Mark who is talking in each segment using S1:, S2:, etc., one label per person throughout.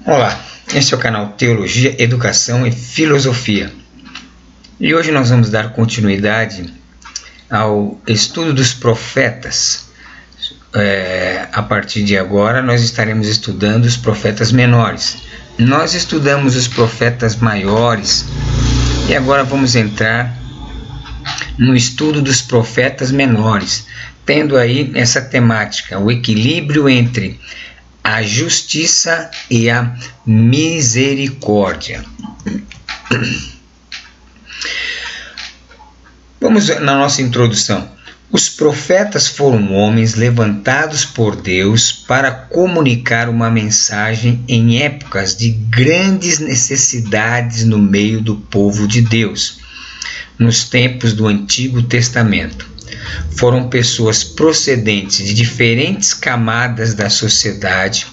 S1: Olá, este é o canal Teologia, Educação e Filosofia. E hoje nós vamos dar continuidade ao estudo dos profetas. A partir de agora nós estaremos estudando os profetas menores. Nós estudamos os profetas maiores e agora vamos entrar no estudo dos profetas menores, tendo aí essa temática, o equilíbrio entre a justiça e a misericórdia. Vamos na nossa introdução. Os profetas foram homens levantados por Deus para comunicar uma mensagem em épocas de grandes necessidades no meio do povo de Deus, nos tempos do Antigo Testamento. Foram pessoas procedentes de diferentes camadas da sociedade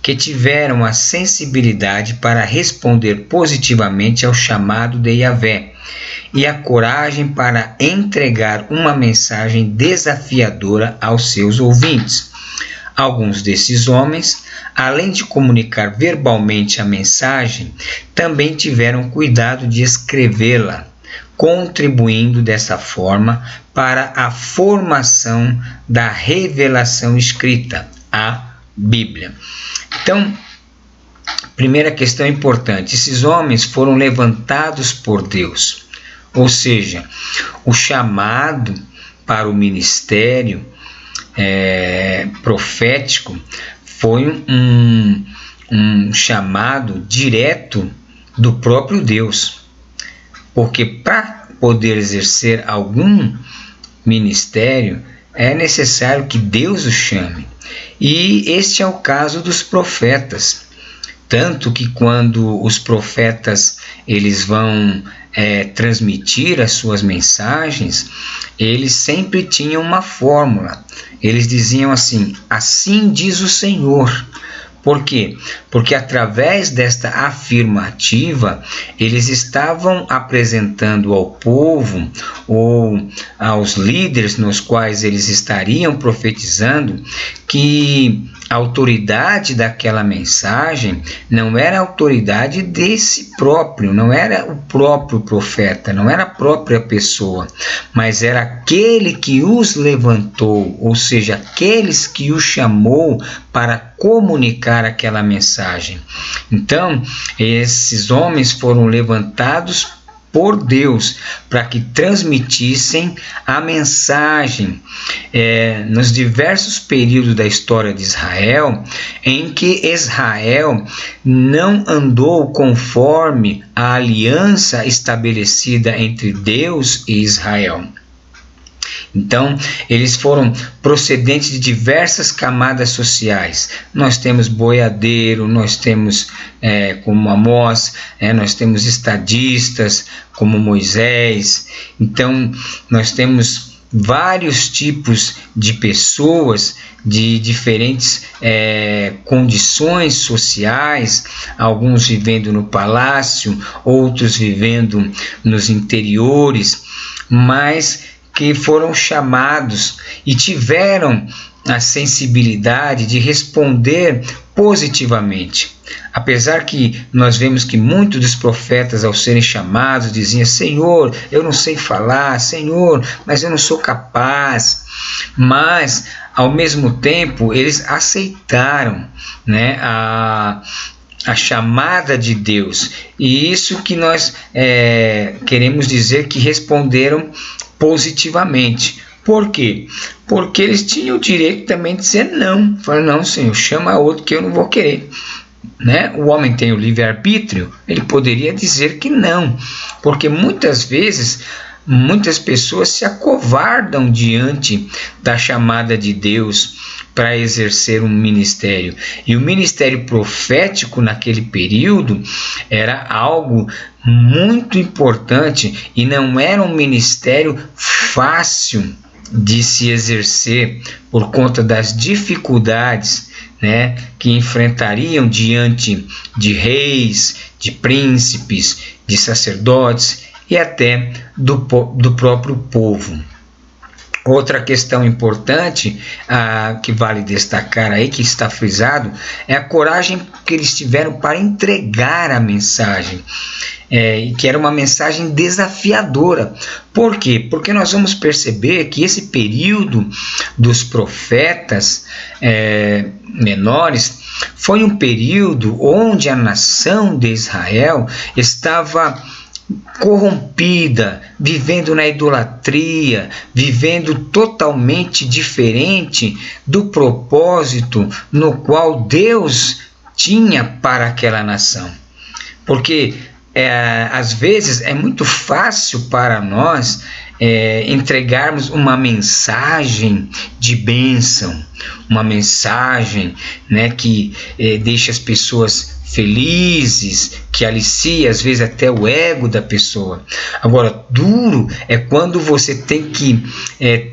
S1: que tiveram a sensibilidade para responder positivamente ao chamado de Yahvé e a coragem para entregar uma mensagem desafiadora aos seus ouvintes. Alguns desses homens, além de comunicar verbalmente a mensagem, também tiveram cuidado de escrevê-la, contribuindo dessa forma para a formação da revelação escrita, a Bíblia. Então, primeira questão importante: esses homens foram levantados por Deus, ou seja, o chamado para o ministério profético foi um chamado direto do próprio Deus. Porque para poder exercer algum ministério, é necessário que Deus o chame. E este é o caso dos profetas. Tanto que quando os profetas eles vão transmitir as suas mensagens, eles sempre tinham uma fórmula. Eles diziam assim: assim diz o Senhor. Por quê? Porque através desta afirmativa, eles estavam apresentando ao povo ou aos líderes nos quais eles estariam profetizando que a autoridade daquela mensagem não era a autoridade desse próprio, não era o próprio profeta, não era a própria pessoa, mas era aquele que os levantou, ou seja, aqueles que os chamou para comunicar aquela mensagem. Então, esses homens foram levantados por Deus para que transmitissem a mensagem nos diversos períodos da história de Israel, em que Israel não andou conforme a aliança estabelecida entre Deus e Israel. Então, eles foram procedentes de diversas camadas sociais. Nós temos boiadeiro, nós temos, como Amós, nós temos estadistas, como Moisés. Então, nós temos vários tipos de pessoas de diferentes condições sociais, alguns vivendo no palácio, outros vivendo nos interiores, mas que foram chamados e tiveram a sensibilidade de responder positivamente. Apesar que nós vemos que muitos dos profetas, ao serem chamados, diziam: Senhor, eu não sei falar, Senhor, mas eu não sou capaz. Mas, ao mesmo tempo, eles aceitaram, a chamada de Deus. E isso que nós queremos dizer que responderam positivamente. Por quê? Porque eles tinham o direito também de dizer não. Falaram: não, Senhor, chama outro que eu não vou querer. O homem tem o livre-arbítrio, ele poderia dizer que não, porque muitas vezes muitas pessoas se acovardam diante da chamada de Deus para exercer um ministério. E o ministério profético naquele período era algo muito importante e não era um ministério fácil de se exercer por conta das dificuldades que enfrentariam diante de reis, de príncipes, de sacerdotes e até do próprio povo. Outra questão importante que vale destacar aí, que está frisado, é a coragem que eles tiveram para entregar a mensagem, que era uma mensagem desafiadora. Por quê? Porque nós vamos perceber que esse período dos profetas menores foi um período onde a nação de Israel estava corrompida, vivendo na idolatria, vivendo totalmente diferente do propósito no qual Deus tinha para aquela nação. Porque às vezes é muito fácil para nós entregarmos uma mensagem de bênção, uma mensagem, né, que deixa as pessoas felizes, que alicia às vezes até o ego da pessoa. Agora, duro é quando você tem que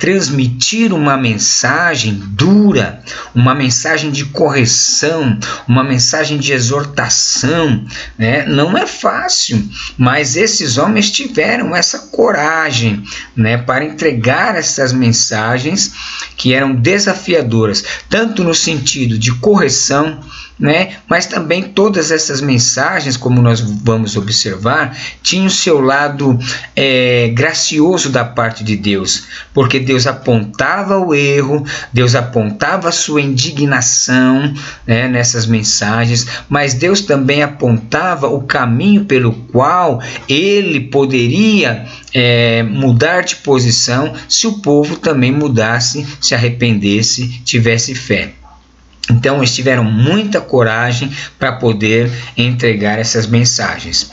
S1: transmitir uma mensagem dura, uma mensagem de correção, uma mensagem de exortação, né? Não é fácil, mas esses homens tiveram essa coragem, né, para entregar essas mensagens que eram desafiadoras, tanto no sentido de correção, né, mas também todas essas mensagens, como nós vamos observar, tinham o seu lado gracioso da parte de Deus, porque Deus apontava o erro, Deus apontava a sua indignação, né, nessas mensagens, mas Deus também apontava o caminho pelo qual ele poderia mudar de posição se o povo também mudasse, se arrependesse, tivesse fé. Então, eles tiveram muita coragem para poder entregar essas mensagens.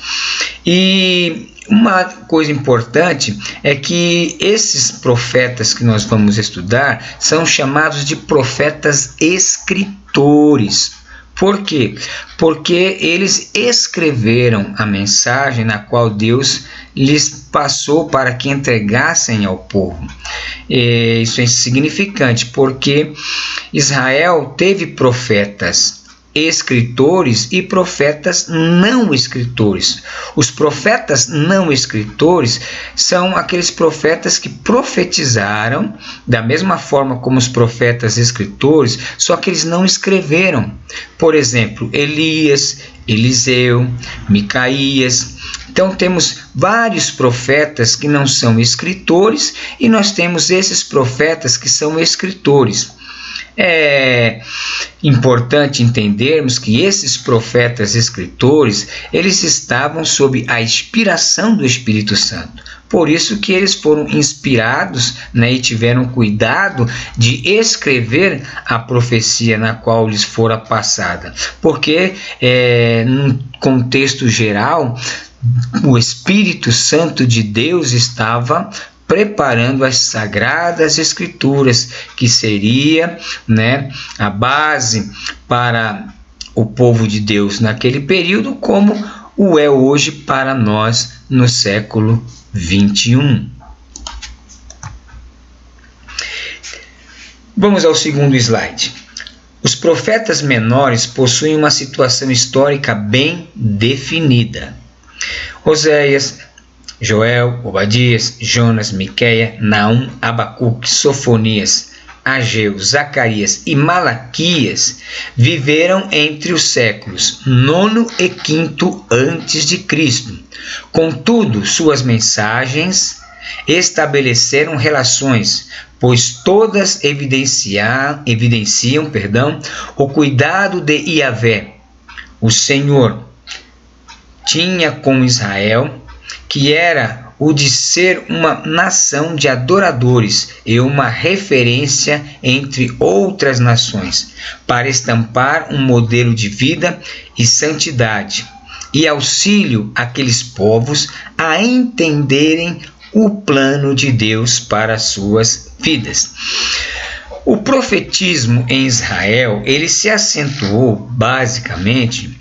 S1: E uma coisa importante é que esses profetas que nós vamos estudar são chamados de profetas escritores. Por quê? Porque eles escreveram a mensagem na qual Deus lhes passou para que entregassem ao povo. Isso é significante, porque Israel teve profetas escritores e profetas não escritores. Os profetas não escritores são aqueles profetas que profetizaram da mesma forma como os profetas escritores, só que eles não escreveram. Por exemplo, Elias, Eliseu, Micaías. Então temos vários profetas que não são escritores e nós temos esses profetas que são escritores. É importante entendermos que esses profetas escritores, eles estavam sob a inspiração do Espírito Santo. Por isso que eles foram inspirados, né, e tiveram cuidado de escrever a profecia na qual lhes fora passada. Porque, num contexto geral, o Espírito Santo de Deus estava preparando as Sagradas Escrituras, que seria, né, a base para o povo de Deus naquele período, como o é hoje para nós no século 21. Vamos ao segundo slide. Os profetas menores possuem uma situação histórica bem definida. Oséias, Joel, Obadias, Jonas, Miquéia, Naum, Abacuque, Sofonias, Ageu, Zacarias e Malaquias viveram entre os séculos 9 e 5 a.C. Contudo, suas mensagens estabeleceram relações, pois todas evidenciam o cuidado de Yahvé. O Senhor tinha com Israel, que era o de ser uma nação de adoradores e uma referência entre outras nações, para estampar um modelo de vida e santidade, e auxílio àqueles povos a entenderem o plano de Deus para suas vidas. O profetismo em Israel, ele se acentuou basicamente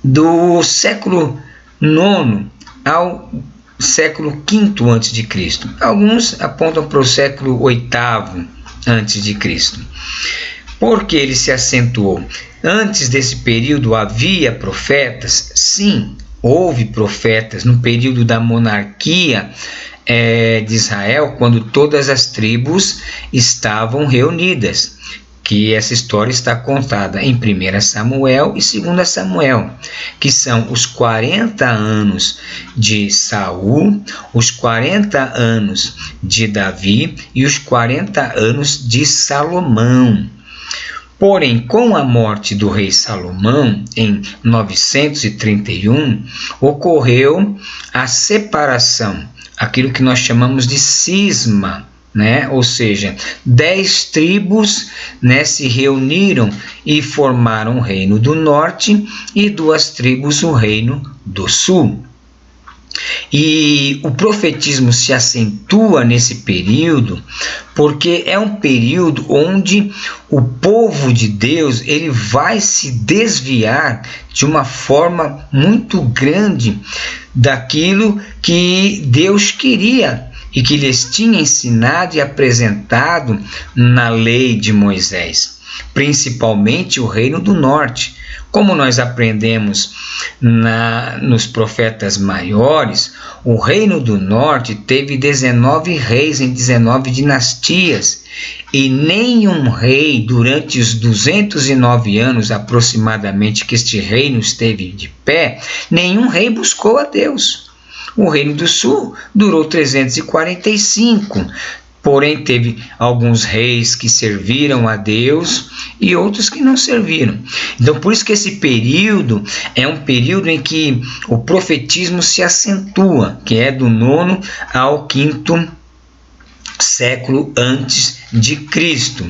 S1: do século IX ao século V a.C. Alguns apontam para o século VIII a.C. Por que ele se acentuou? Antes desse período havia profetas? Sim, houve profetas no período da monarquia de Israel quando todas as tribos estavam reunidas, que essa história está contada em 1 Samuel e 2 Samuel, que são os 40 anos de Saul, os 40 anos de Davi e os 40 anos de Salomão. Porém, com a morte do rei Salomão, em 931, ocorreu a separação, aquilo que nós chamamos de cisma, né? Ou seja, 10 tribos, né, se reuniram e formaram o reino do norte e 2 tribos o reino do sul. E o profetismo se acentua nesse período porque é um período onde o povo de Deus ele vai se desviar de uma forma muito grande daquilo que Deus queria e que lhes tinha ensinado e apresentado na lei de Moisés, principalmente o reino do norte. Como nós aprendemos nos profetas maiores, o reino do norte teve 19 reis em 19 dinastias, e nenhum rei, durante os 209 anos aproximadamente que este reino esteve de pé, nenhum rei buscou a Deus. O reino do sul durou 345, porém teve alguns reis que serviram a Deus e outros que não serviram. Então, por isso que esse período é um período em que o profetismo se acentua, que é do 9º ao 5º século antes de Cristo.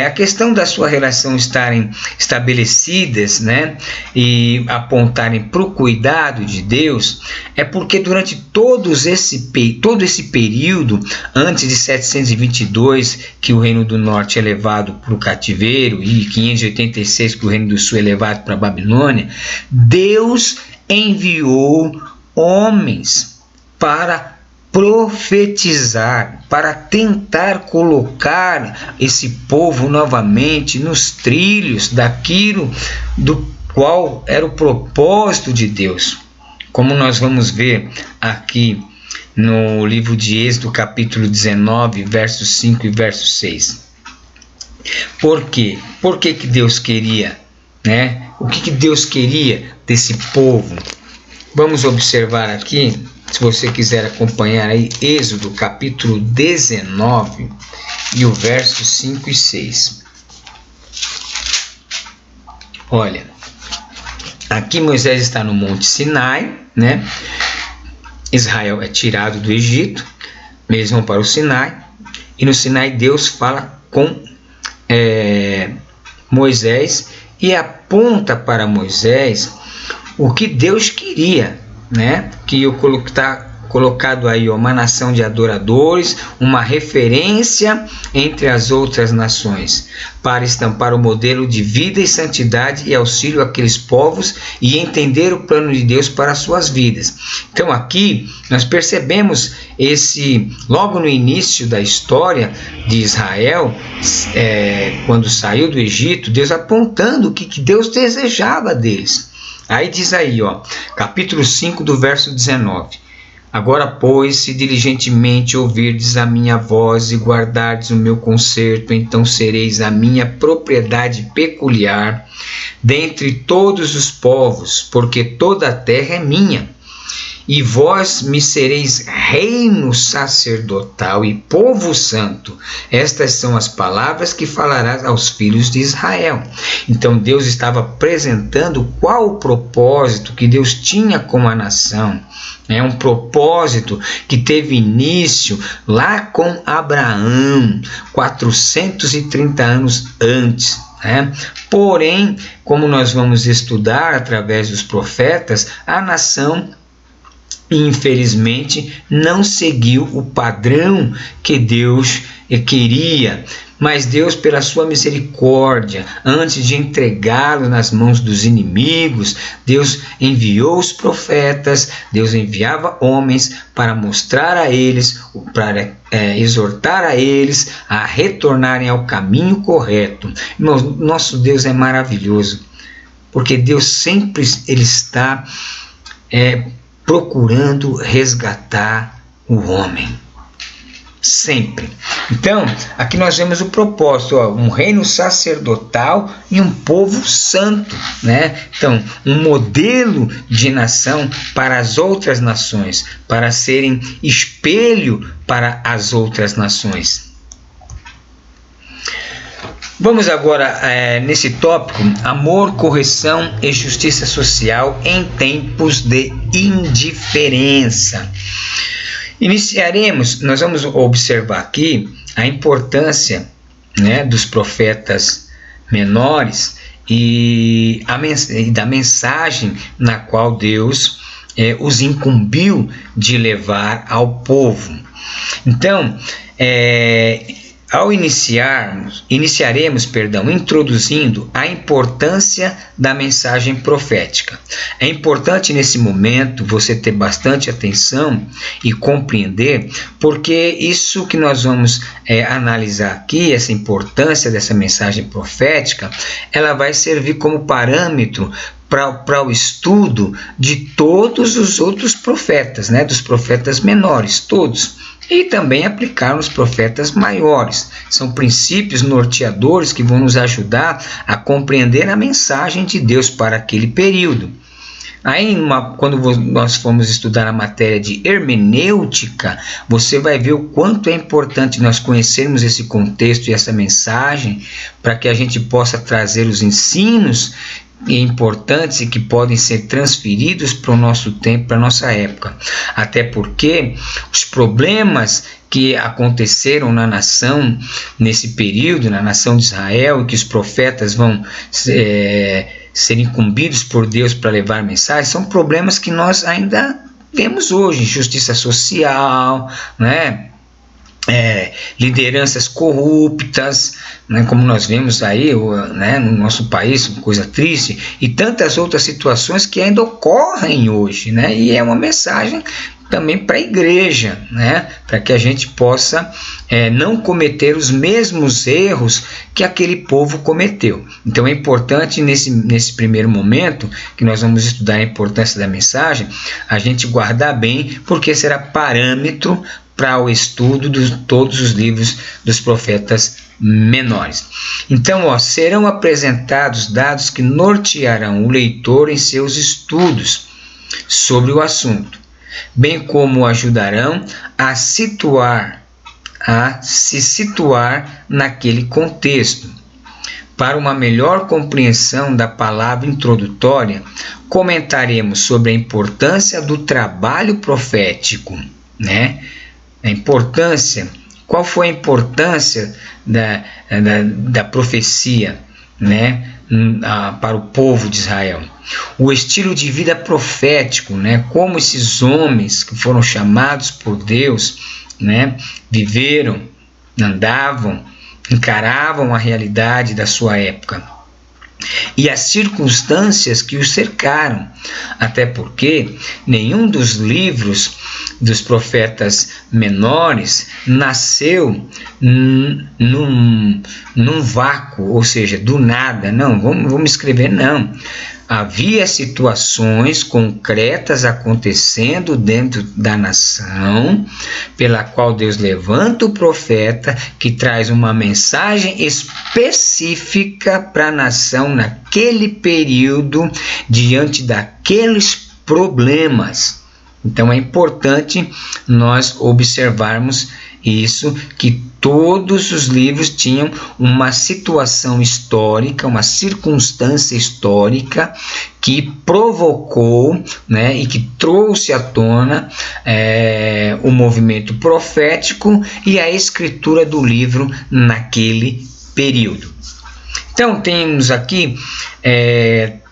S1: A questão da sua relação estarem estabelecidas, né, e apontarem para o cuidado de Deus, é porque durante todo esse período, antes de 722, que o Reino do Norte é levado para o cativeiro, e 586, que o Reino do Sul é levado para a Babilônia, Deus enviou homens para profetizar, para tentar colocar esse povo novamente nos trilhos daquilo do qual era o propósito de Deus. Como nós vamos ver aqui no livro de Êxodo, capítulo 19, versos 5 e verso 6. Por quê? Por que Deus queria, né? O que Deus queria desse povo? Vamos observar aqui, se você quiser acompanhar aí, Êxodo capítulo 19 e o verso 5 e 6. Olha, aqui Moisés está no Monte Sinai, né? Israel é tirado do Egito, eles vão para o Sinai, e no Sinai Deus fala com Moisés e aponta para Moisés o que Deus queria, né? Que está colocado aí, uma nação de adoradores, uma referência entre as outras nações, para estampar o modelo de vida e santidade e auxílio àqueles povos e entender o plano de Deus para as suas vidas. Então aqui nós percebemos logo no início da história de Israel, quando saiu do Egito, Deus apontando o que Deus desejava deles. Aí diz aí, capítulo 5 do verso 19. Agora, pois, se diligentemente ouvirdes a minha voz e guardardes o meu conserto, então sereis a minha propriedade peculiar dentre todos os povos, porque toda a terra é minha. E vós me sereis reino sacerdotal e povo santo. Estas são as palavras que falarás aos filhos de Israel. Então Deus estava apresentando qual o propósito que Deus tinha com a nação. É um propósito que teve início lá com Abraão, 430 anos antes. Porém, como nós vamos estudar através dos profetas, a nação infelizmente não seguiu o padrão que Deus queria, mas Deus, pela sua misericórdia, antes de entregá-lo nas mãos dos inimigos, Deus enviou os profetas, Deus enviava homens para mostrar a eles, para exortar a eles a retornarem ao caminho correto. Irmãos, nosso Deus é maravilhoso, porque Deus sempre ele está procurando resgatar o homem. Sempre. Então, aqui nós vemos o propósito, um reino sacerdotal e um povo santo, né? Então, um modelo de nação para as outras nações, para serem espelho para as outras nações. Vamos agora nesse tópico, amor, correção e justiça social em tempos de indiferença. Nós vamos observar aqui a importância, né, dos profetas menores e da mensagem na qual Deus os incumbiu de levar ao povo. Então, iniciaremos introduzindo a importância da mensagem profética. É importante nesse momento você ter bastante atenção e compreender, porque isso que nós vamos analisar aqui, essa importância dessa mensagem profética, ela vai servir como parâmetro para o estudo de todos os outros profetas, né? Dos profetas menores, todos. E também aplicar nos profetas maiores. São princípios norteadores que vão nos ajudar a compreender a mensagem de Deus para aquele período. Aí, quando nós formos estudar a matéria de hermenêutica, você vai ver o quanto é importante nós conhecermos esse contexto e essa mensagem para que a gente possa trazer os ensinos importantes e que podem ser transferidos para o nosso tempo, para a nossa época. Até porque os problemas que aconteceram na nação nesse período, na nação de Israel, e que os profetas vão ser incumbidos por Deus para levar mensagem, são problemas que nós ainda temos hoje, justiça social, né? Lideranças corruptas, né, como nós vemos aí, né, no nosso país, coisa triste, e tantas outras situações que ainda ocorrem hoje, né, e é uma mensagem também para a igreja, né, para que a gente possa não cometer os mesmos erros que aquele povo cometeu. Então é importante nesse primeiro momento, que nós vamos estudar a importância da mensagem, a gente guardar bem, porque será parâmetro para o estudo de todos os livros dos profetas menores. Então, serão apresentados dados que nortearão o leitor em seus estudos sobre o assunto, bem como o ajudarão a se situar naquele contexto. Para uma melhor compreensão da palavra introdutória, comentaremos sobre a importância do trabalho profético, né? A importância, qual foi a importância da profecia, né, para o povo de Israel? O estilo de vida profético, né, como esses homens que foram chamados por Deus, né, viveram, andavam, encaravam a realidade da sua época. E as circunstâncias que os cercaram, até porque nenhum dos livros dos profetas menores nasceu num vácuo, ou seja, do nada. Não, vamos escrever, não. Havia situações concretas acontecendo dentro da nação, pela qual Deus levanta o profeta, que traz uma mensagem específica para a nação naquele período, diante daqueles problemas. Então é importante nós observarmos isso, que todos os livros tinham uma situação histórica, uma circunstância histórica que provocou, né, e que trouxe à tona o movimento profético e a escritura do livro naquele período. Então temos aqui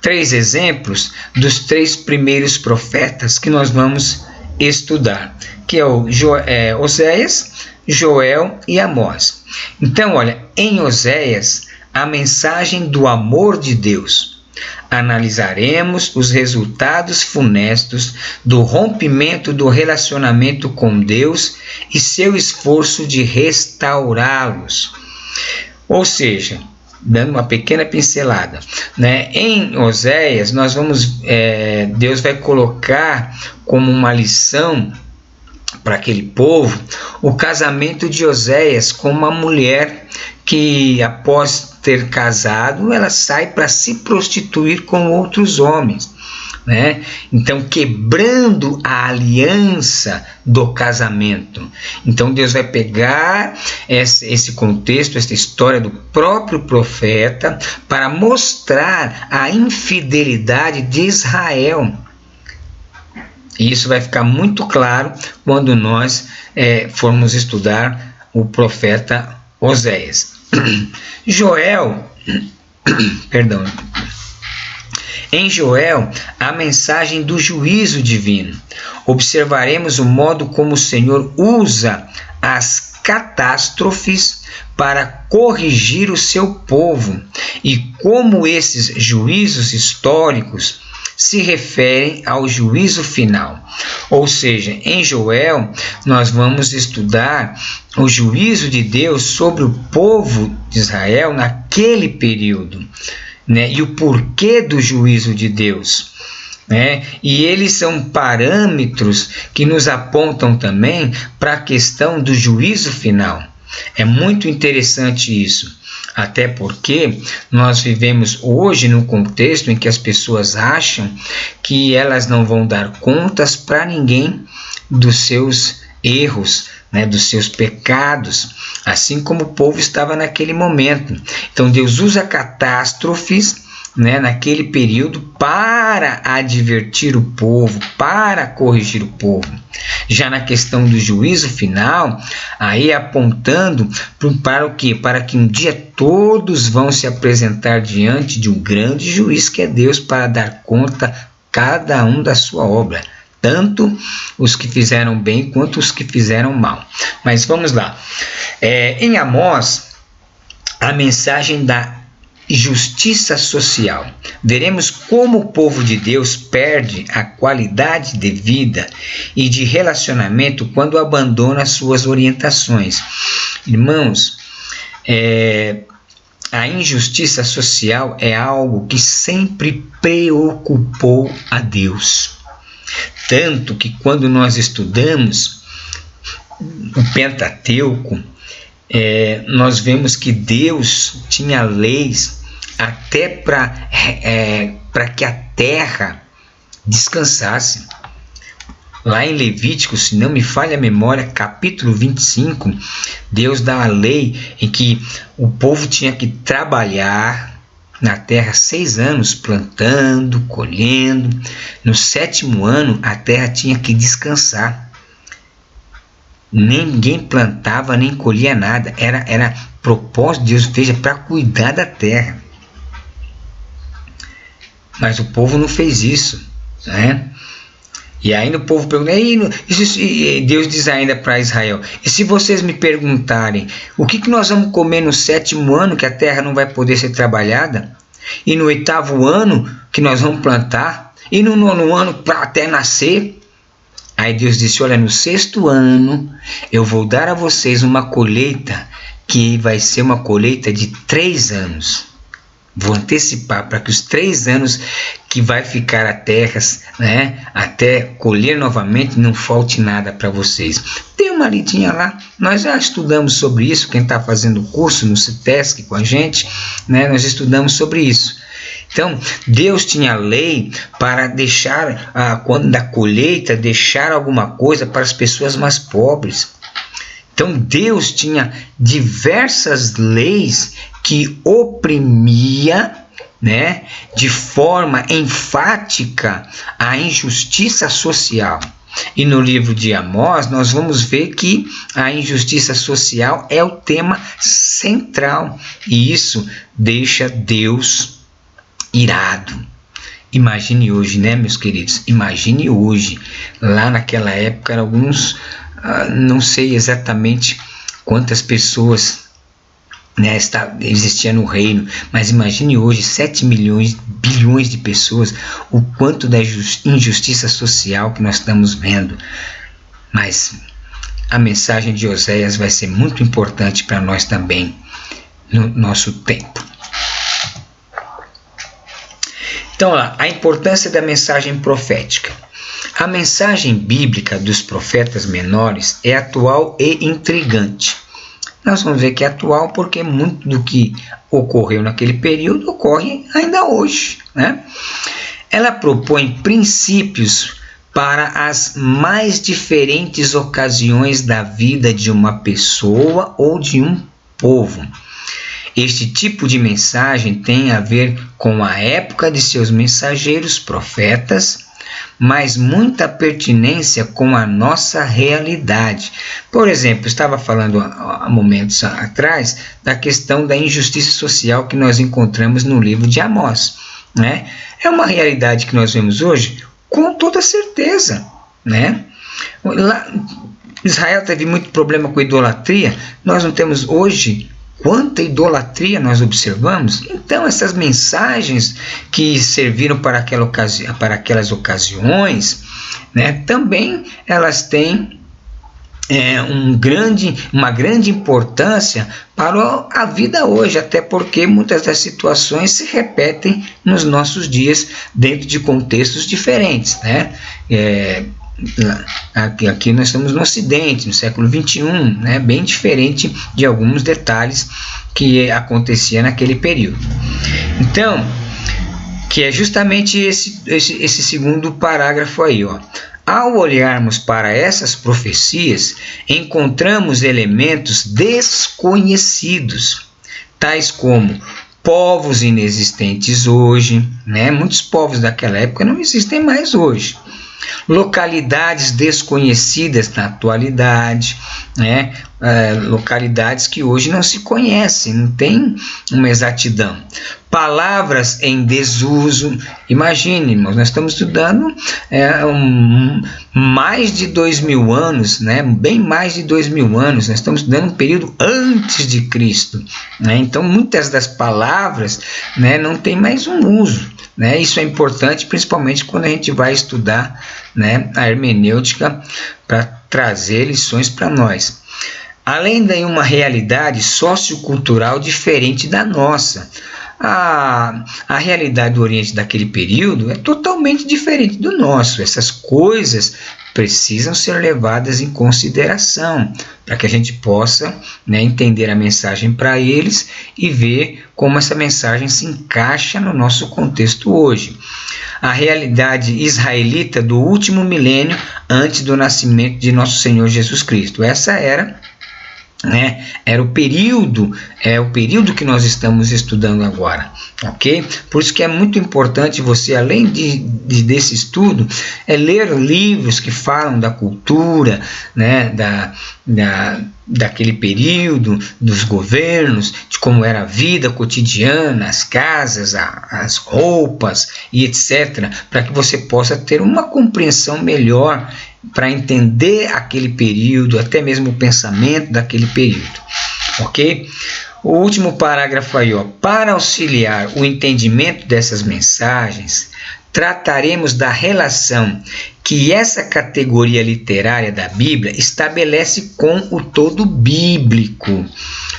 S1: 3 exemplos dos 3 primeiros profetas que nós vamos estudar, que é Oséias, Joel e Amós. Então, olha, em Oséias, a mensagem do amor de Deus. Analisaremos os resultados funestos do rompimento do relacionamento com Deus e seu esforço de restaurá-los. Ou seja, dando uma pequena pincelada, né? Em Oséias, Deus vai colocar como uma lição para aquele povo o casamento de Oséias com uma mulher que, após ter casado, ela sai para se prostituir com outros homens, né? Então, quebrando a aliança do casamento. Então, Deus vai pegar esse contexto, essa história do próprio profeta, para mostrar a infidelidade de Israel. E isso vai ficar muito claro quando nós formos estudar o profeta Oséias. Perdão. Em Joel, a mensagem do juízo divino. Observaremos o modo como o Senhor usa as catástrofes para corrigir o seu povo e como esses juízos históricos se referem ao juízo final. Ou seja, em Joel, nós vamos estudar o juízo de Deus sobre o povo de Israel naquele período, né? E o porquê do juízo de Deus, né? E eles são parâmetros que nos apontam também para a questão do juízo final. É muito interessante isso, até porque nós vivemos hoje num contexto em que as pessoas acham que elas não vão dar contas para ninguém dos seus erros, né, dos seus pecados, assim como o povo estava naquele momento. Então Deus usa catástrofes, né, naquele período para advertir o povo, para corrigir o povo. Já na questão do juízo final, aí apontando para o quê? Para que um dia todos vão se apresentar diante de um grande juiz que é Deus, para dar conta cada um da sua obra, tanto os que fizeram bem quanto os que fizeram mal. Mas vamos lá. Em Amós, a mensagem da justiça social. Veremos como o povo de Deus perde a qualidade de vida e de relacionamento quando abandona suas orientações. Irmãos, a injustiça social é algo que sempre preocupou a Deus. Tanto que quando nós estudamos o Pentateuco, nós vemos que Deus tinha leis até para que a terra descansasse. Lá em Levítico, se não me falha a memória, capítulo 25, Deus dá a lei em que o povo tinha que trabalhar na terra 6 anos, plantando, colhendo. No 7º ano, a terra tinha que descansar. Ninguém plantava nem colhia nada. Era propósito de Deus, veja, para cuidar da terra. Mas o povo não fez isso, né? E ainda o povo pergunta, e Deus diz ainda para Israel, e se vocês me perguntarem, o que nós vamos comer no 7º ano, que a terra não vai poder ser trabalhada? E no 8º ano, que nós vamos plantar? E no 9º ano, até nascer? Aí Deus disse, olha, no 6º ano, eu vou dar a vocês uma colheita, que vai ser uma colheita de 3 anos. Vou antecipar para que os 3 anos que vai ficar a terra, né, até colher novamente, não falte nada para vocês. Tem uma lidinha lá, nós já estudamos sobre isso, quem está fazendo o curso no CITESC com a gente, né, nós estudamos sobre isso. Então, Deus tinha lei para deixar, quando da colheita, deixar alguma coisa para as pessoas mais pobres. Então, Deus tinha diversas leis que oprimia, né, de forma enfática a injustiça social. E no livro de Amós, nós vamos ver que a injustiça social é o tema central. E isso deixa Deus irado. Imagine hoje, né, meus queridos? Imagine hoje. Lá naquela época, eram alguns, não sei exatamente quantas pessoas, né, existia no reino, mas imagine hoje 7 bilhões de pessoas, o quanto da injustiça social que nós estamos vendo. Mas a mensagem de Oséias vai ser muito importante para nós também no nosso tempo. Então, a importância da mensagem profética. A mensagem bíblica dos profetas menores é atual e intrigante. Nós vamos ver que é atual porque muito do que ocorreu naquele período ocorre ainda hoje, né? Ela propõe princípios para as mais diferentes ocasiões da vida de uma pessoa ou de um povo. Este tipo de mensagem tem a ver com a época de seus mensageiros profetas, mas muita pertinência com a nossa realidade. Por exemplo, estava falando há momentos atrás da questão da injustiça social que nós encontramos no livro de Amós, né? É uma realidade que nós vemos hoje com toda certeza, né? Lá, Israel teve muito problema com idolatria, nós não temos hoje quanta idolatria nós observamos. Então essas mensagens que serviram para aquelas ocasiões, né, também elas têm uma grande importância para a vida hoje, até porque muitas das situações se repetem nos nossos dias dentro de contextos diferentes, né? Aqui nós estamos no Ocidente, no século XXI, né, bem diferente de alguns detalhes que acontecia naquele período. Então, que é justamente esse segundo parágrafo aí, ó. Ao olharmos para essas profecias, encontramos elementos desconhecidos, tais como povos inexistentes hoje, né? Muitos povos daquela época não existem mais hoje. Localidades desconhecidas na atualidade, né? Localidades que hoje não se conhecem, não tem uma exatidão. Palavras em desuso. Imagine, irmãos, nós estamos estudando mais de 2000 anos, né? Bem mais de 2000 anos, nós estamos estudando um período antes de Cristo, né? Então muitas das palavras, né, não tem mais um uso, né? Isso é importante principalmente quando a gente vai estudar, né, a hermenêutica para trazer lições para nós. Além de uma realidade sociocultural diferente da nossa. A realidade do Oriente daquele período é totalmente diferente do nosso. Essas coisas precisam ser levadas em consideração para que a gente possa, né, entender a mensagem para eles e ver como essa mensagem se encaixa no nosso contexto hoje. A realidade israelita do último milênio antes do nascimento de nosso Senhor Jesus Cristo. Essa era o período que nós estamos estudando agora, ok? Por isso que é muito importante você, além desse estudo, ler livros que falam da cultura, né, daquele período, dos governos, de como era a vida cotidiana, as casas, as roupas e etc., para que você possa ter uma compreensão melhor para entender aquele período, até mesmo o pensamento daquele período, ok? O último parágrafo aí, ó. Para auxiliar o entendimento dessas mensagens, trataremos da relação que essa categoria literária da Bíblia estabelece com o todo bíblico.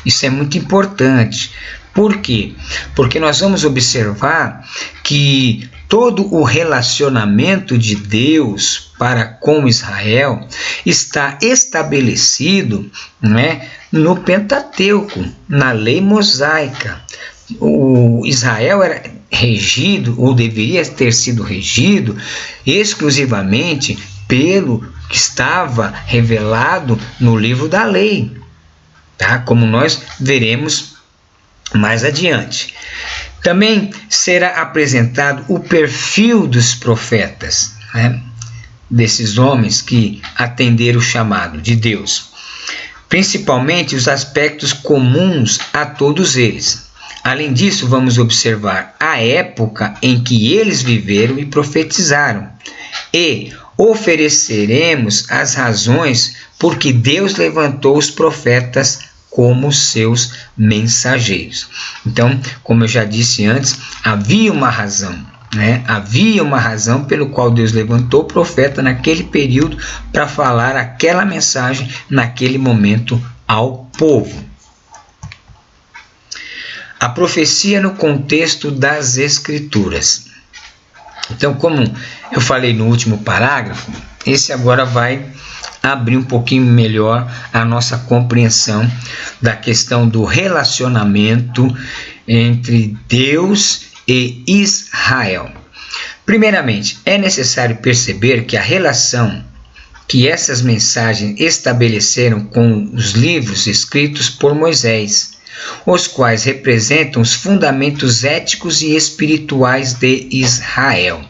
S1: Isso é muito importante. Por quê? Porque nós vamos observar que todo o relacionamento de Deus para com Israel está estabelecido, né, no Pentateuco, na lei mosaica. O Israel era regido, ou deveria ter sido regido, exclusivamente pelo que estava revelado no livro da lei, tá? Como nós veremos mais adiante. Também será apresentado o perfil dos profetas, né? Desses homens que atenderam o chamado de Deus, principalmente os aspectos comuns a todos eles. Além disso, vamos observar a época em que eles viveram e profetizaram, e ofereceremos as razões por que Deus levantou os profetas como seus mensageiros. Então, como eu já disse antes, havia uma razão, né? Havia uma razão pelo qual Deus levantou o profeta naquele período para falar aquela mensagem naquele momento ao povo. A profecia no contexto das Escrituras. Então, como eu falei no último parágrafo, esse agora vai abrir um pouquinho melhor a nossa compreensão da questão do relacionamento entre Deus e Israel. Primeiramente, é necessário perceber que a relação que essas mensagens estabeleceram com os livros escritos por Moisés, os quais representam os fundamentos éticos e espirituais de Israel.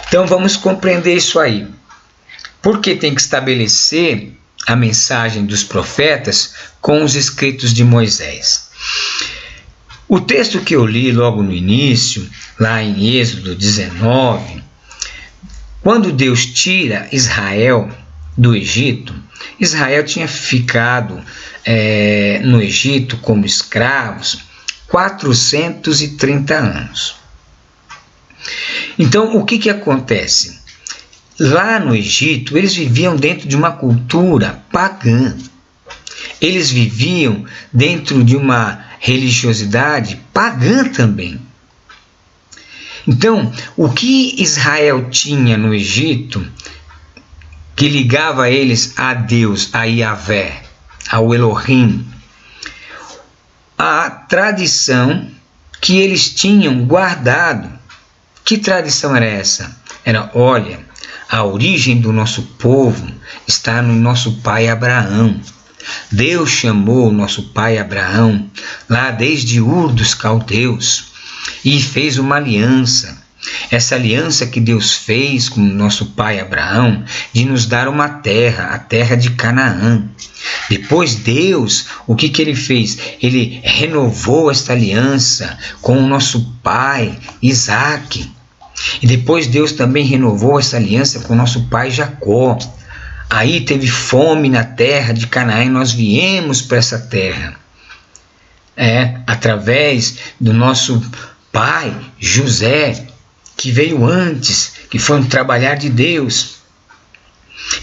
S1: Então vamos compreender isso aí. Por que tem que estabelecer a mensagem dos profetas com os escritos de Moisés? O texto que eu li logo no início, lá em Êxodo 19, quando Deus tira Israel do Egito, Israel tinha ficado no Egito como escravos 430 anos. Então, o que acontece? Lá no Egito, eles viviam dentro de uma cultura pagã. Eles viviam dentro de uma religiosidade pagã também. Então, o que Israel tinha no Egito, que ligava eles a Deus, a Yahvé, ao Elohim, a tradição que eles tinham guardado. Que tradição era essa? Era, olha, a origem do nosso povo está no nosso pai Abraão. Deus chamou o nosso pai Abraão lá desde Ur dos Caldeus e fez uma aliança. Essa aliança que Deus fez com o nosso pai Abraão de nos dar uma terra, a terra de Canaã. Depois Deus, o que ele fez? Ele renovou esta aliança com o nosso pai Isaque. E depois Deus também renovou essa aliança com o nosso pai Jacó. Aí teve fome na terra de Canaã e nós viemos para essa terra. Através do nosso pai José, que veio antes, que foi um trabalhar de Deus.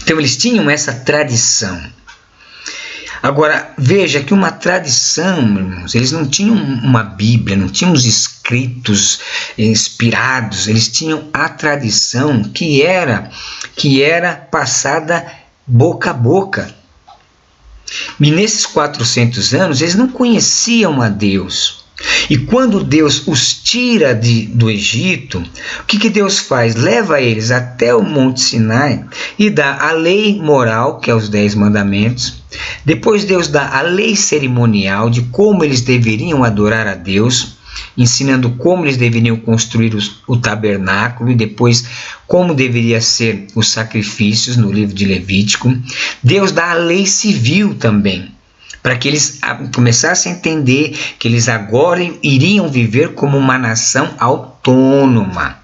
S1: Então eles tinham essa tradição. Agora, veja que uma tradição, irmãos, eles não tinham uma Bíblia, não tinham os escritos inspirados, eles tinham a tradição que era passada boca a boca. E nesses 400 anos, eles não conheciam a Deus. E quando Deus os tira do Egito, o que Deus faz? Leva eles até o Monte Sinai e dá a lei moral, que é os 10 mandamentos. Depois Deus dá a lei cerimonial de como eles deveriam adorar a Deus, ensinando como eles deveriam construir o tabernáculo e depois como deveria ser os sacrifícios no livro de Levítico. Deus dá a lei civil também, para que eles começassem a entender que eles agora iriam viver como uma nação autônoma.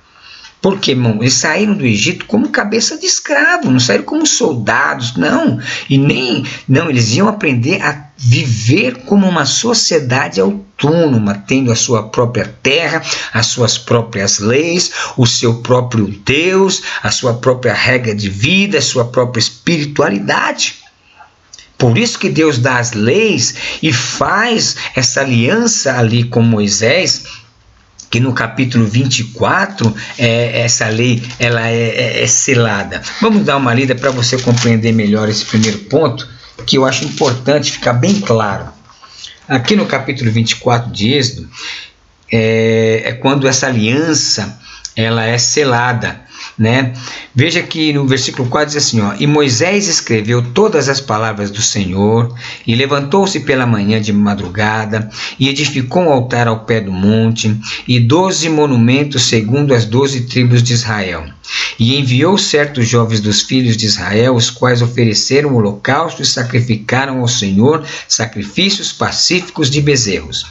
S1: Porque, irmão, eles saíram do Egito como cabeça de escravo, não saíram como soldados, não. Eles iam aprender a viver como uma sociedade autônoma, tendo a sua própria terra, as suas próprias leis, o seu próprio Deus, a sua própria regra de vida, a sua própria espiritualidade. Por isso que Deus dá as leis e faz essa aliança ali com Moisés, que no capítulo 24, essa lei ela é selada. Vamos dar uma lida para você compreender melhor esse primeiro ponto, que eu acho importante ficar bem claro. Aqui no capítulo 24 de Êxodo, é quando essa aliança ela é selada, né? Veja que no versículo 4 diz assim, e Moisés escreveu todas as palavras do Senhor e levantou-se pela manhã de madrugada e edificou um altar ao pé do monte e 12 monumentos segundo as 12 tribos de Israel. E enviou certos jovens dos filhos de Israel, os quais ofereceram holocausto e sacrificaram ao Senhor sacrifícios pacíficos de bezerros.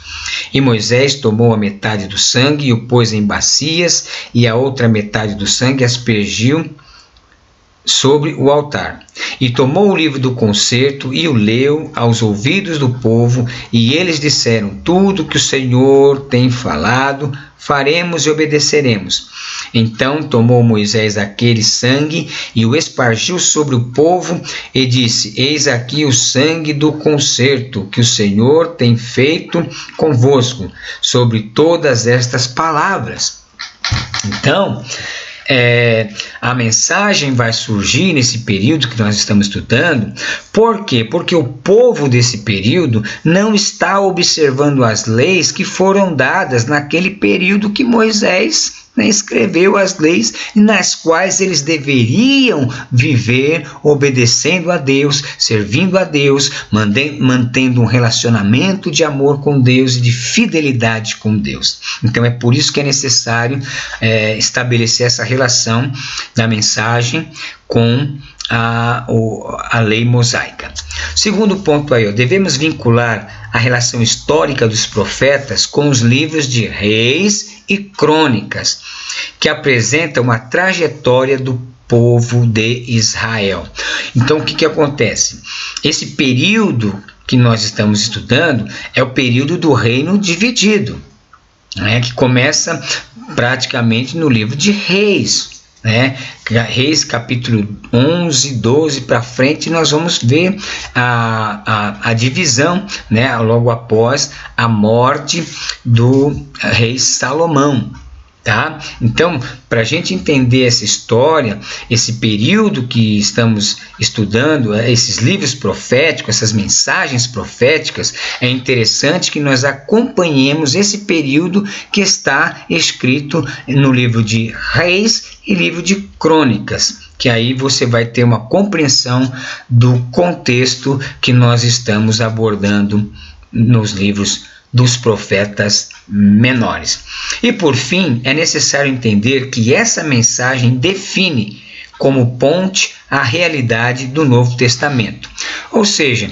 S1: E Moisés tomou a metade do sangue e o pôs em bacias, e a outra metade do sangue aspergiu sobre o altar. E tomou o livro do concerto e o leu aos ouvidos do povo, e eles disseram: tudo que o Senhor tem falado, faremos e obedeceremos. Então tomou Moisés aquele sangue e o espargiu sobre o povo e disse: eis aqui o sangue do concerto que o Senhor tem feito convosco sobre todas estas palavras. Então, a mensagem vai surgir nesse período que nós estamos estudando. Por quê? Porque o povo desse período não está observando as leis que foram dadas naquele período que Moisés escreveu as leis nas quais eles deveriam viver obedecendo a Deus, servindo a Deus, mantendo um relacionamento de amor com Deus e de fidelidade com Deus. Então é por isso que é necessário estabelecer essa relação da mensagem com a lei mosaica. Segundo ponto aí, devemos vincular a relação histórica dos profetas com os livros de Reis e Crônicas, que apresentam uma trajetória do povo de Israel. Então, o que acontece? Esse período que nós estamos estudando é o período do reino dividido, que começa praticamente no livro de Reis. Reis capítulo 11, 12 para frente, nós vamos ver a divisão, logo após a morte do rei Salomão. Tá? Então, para a gente entender essa história, esse período que estamos estudando, esses livros proféticos, essas mensagens proféticas, é interessante que nós acompanhemos esse período que está escrito no livro de Reis e livro de Crônicas, que aí você vai ter uma compreensão do contexto que nós estamos abordando nos livros dos profetas menores. E por fim, é necessário entender que essa mensagem define como ponte a realidade do Novo Testamento. Ou seja,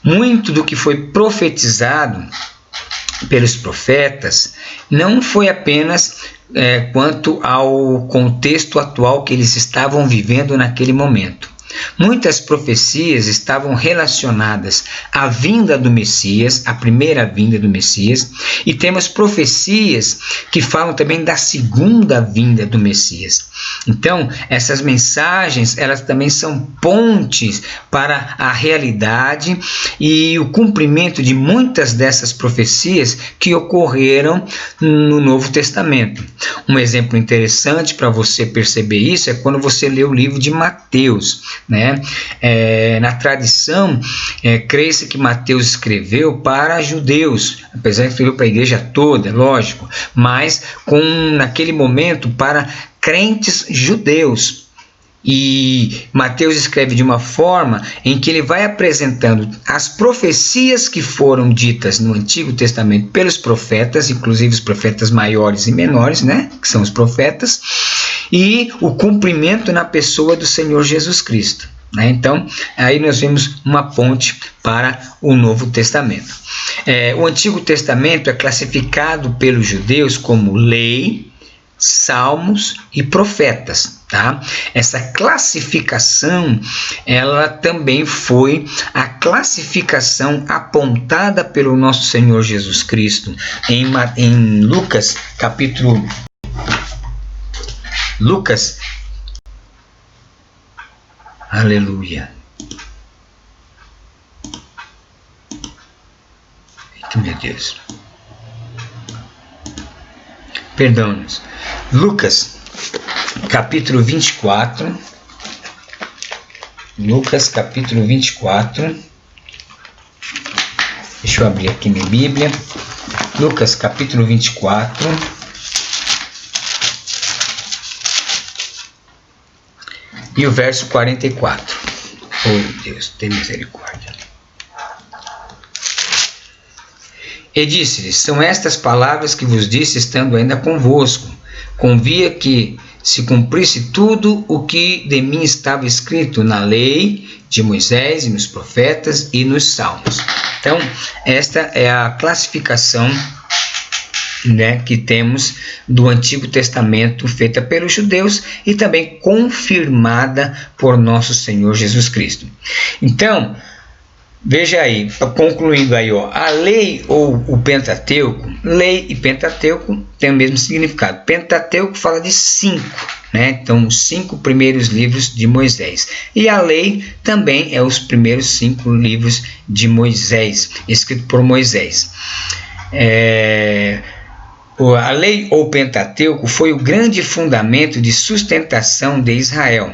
S1: muito do que foi profetizado pelos profetas não foi apenas quanto ao contexto atual que eles estavam vivendo naquele momento. Muitas profecias estavam relacionadas à vinda do Messias, à primeira vinda do Messias, e temos profecias que falam também da segunda vinda do Messias. Então, essas mensagens, elas também são pontes para a realidade e o cumprimento de muitas dessas profecias que ocorreram no Novo Testamento. Um exemplo interessante para você perceber isso é quando você lê o livro de Mateus. Na tradição, crê-se que Mateus escreveu para judeus, apesar de escrever para a igreja toda, lógico, mas naquele momento para crentes judeus. E Mateus escreve de uma forma em que ele vai apresentando as profecias que foram ditas no Antigo Testamento pelos profetas, inclusive os profetas maiores e menores, que são os profetas, e o cumprimento na pessoa do Senhor Jesus Cristo. Então, aí nós vemos uma ponte para o Novo Testamento. O Antigo Testamento é classificado pelos judeus como lei, salmos e profetas. Tá? Essa classificação, ela também foi a classificação apontada pelo nosso Senhor Jesus Cristo em Lucas, capítulo... Aleluia. Eita, meu Deus. Perdão-nos. Lucas, capítulo 24. Lucas, capítulo 24. Deixa eu abrir aqui minha Bíblia. Lucas, capítulo 24. E o verso 44. Oh, Deus, tem misericórdia. E disse-lhes: são estas palavras que vos disse estando ainda convosco. Convia que se cumprisse tudo o que de mim estava escrito na lei de Moisés e nos profetas e nos salmos. Então, esta é a classificação que temos do Antigo Testamento, feita pelos judeus e também confirmada por nosso Senhor Jesus Cristo. Então, veja aí, concluindo aí, a lei ou o Pentateuco, lei e Pentateuco têm o mesmo significado. Pentateuco fala de 5, então os 5 primeiros livros de Moisés. E a lei também é os primeiros 5 livros de Moisés, escrito por Moisés. A lei ou Pentateuco foi o grande fundamento de sustentação de Israel.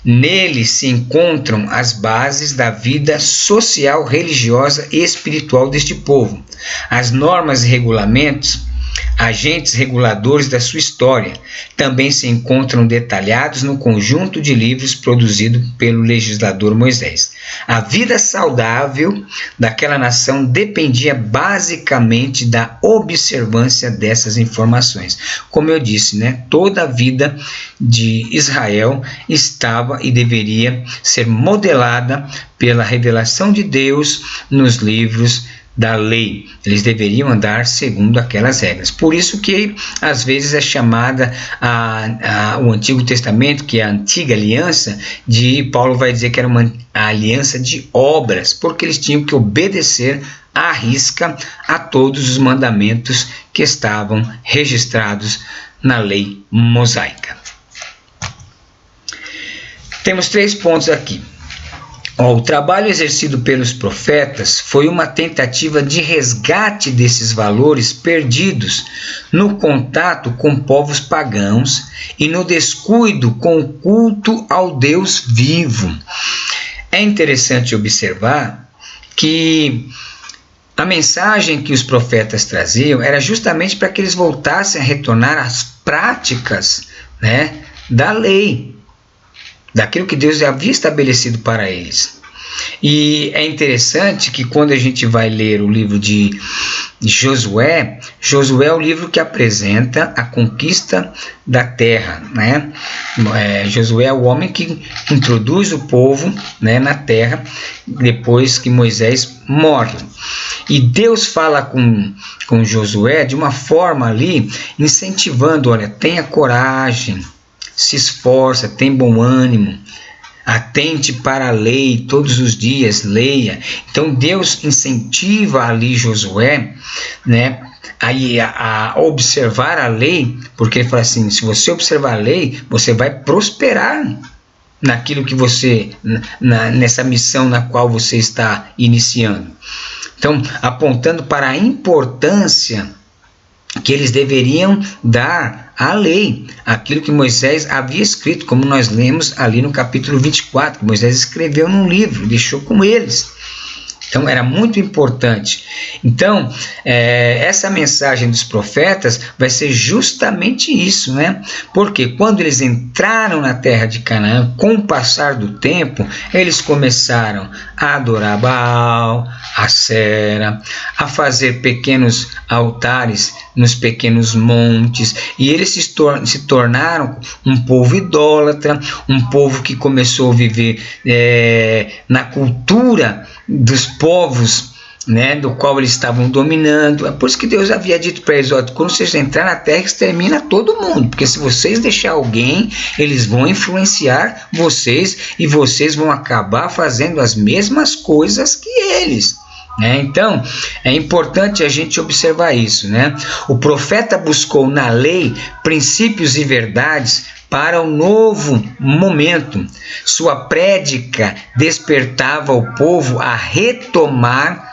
S1: Nele se encontram as bases da vida social, religiosa e espiritual deste povo. As normas e regulamentos, agentes reguladores da sua história, também se encontram detalhados no conjunto de livros produzido pelo legislador Moisés. A vida saudável daquela nação dependia basicamente da observância dessas informações. Como eu disse, toda a vida de Israel estava e deveria ser modelada pela revelação de Deus nos livros da lei. Eles deveriam andar segundo aquelas regras. Por isso que às vezes é chamada o Antigo Testamento, que é a antiga aliança, Paulo vai dizer que era uma aliança de obras, porque eles tinham que obedecer à risca a todos os mandamentos que estavam registrados na lei mosaica. Temos 3 pontos aqui. O trabalho exercido pelos profetas foi uma tentativa de resgate desses valores perdidos no contato com povos pagãos e no descuido com o culto ao Deus vivo. É interessante observar que a mensagem que os profetas traziam era justamente para que eles voltassem a retornar às práticas, da lei, daquilo que Deus havia estabelecido para eles. E é interessante que quando a gente vai ler o livro de Josué é o livro que apresenta a conquista da terra, Josué é o homem que introduz o povo, na terra, depois que Moisés morre. E Deus fala com Josué de uma forma ali, incentivando, olha, tenha coragem, se esforça, tem bom ânimo, atente para a lei, todos os dias leia. Então Deus incentiva ali Josué, a observar a lei, porque ele fala assim, se você observar a lei, você vai prosperar naquilo que você, nessa missão na qual você está iniciando. Então, apontando para a importância que eles deveriam dar à lei, aquilo que Moisés havia escrito, como nós lemos ali no capítulo 24, que Moisés escreveu num livro, deixou com eles. Então era muito importante. Então essa mensagem dos profetas vai ser justamente isso, Porque quando eles entraram na terra de Canaã, com o passar do tempo, eles começaram a adorar Baal, Acera, a fazer pequenos altares nos pequenos montes, e eles se tornaram um povo idólatra, um povo que começou a viver na cultura dos povos, do qual eles estavam dominando. É por isso que Deus havia dito para eles, quando vocês entrarem na terra, extermina todo mundo, porque se vocês deixar alguém, eles vão influenciar vocês e vocês vão acabar fazendo as mesmas coisas que eles. Então, é importante a gente observar isso. O profeta buscou na lei princípios e verdades para o novo momento. Sua prédica despertava o povo a retornar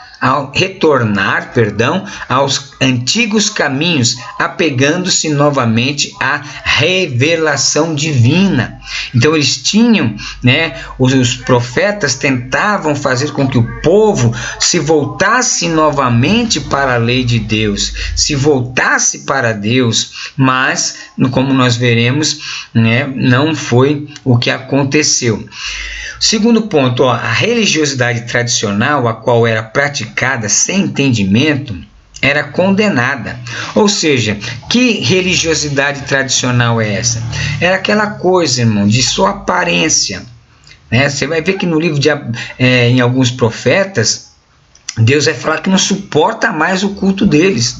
S1: aos antigos caminhos, apegando-se novamente à revelação divina. Então eles tinham, os profetas tentavam fazer com que o povo se voltasse novamente para a lei de Deus, se voltasse para Deus, mas, como nós veremos, não foi o que aconteceu. Segundo ponto, a religiosidade tradicional, a qual era praticada sem entendimento, era condenada. Ou seja, que religiosidade tradicional é essa? Era aquela coisa, irmão, de só aparência. Você vai ver que no livro em alguns profetas, Deus vai falar que não suporta mais o culto deles.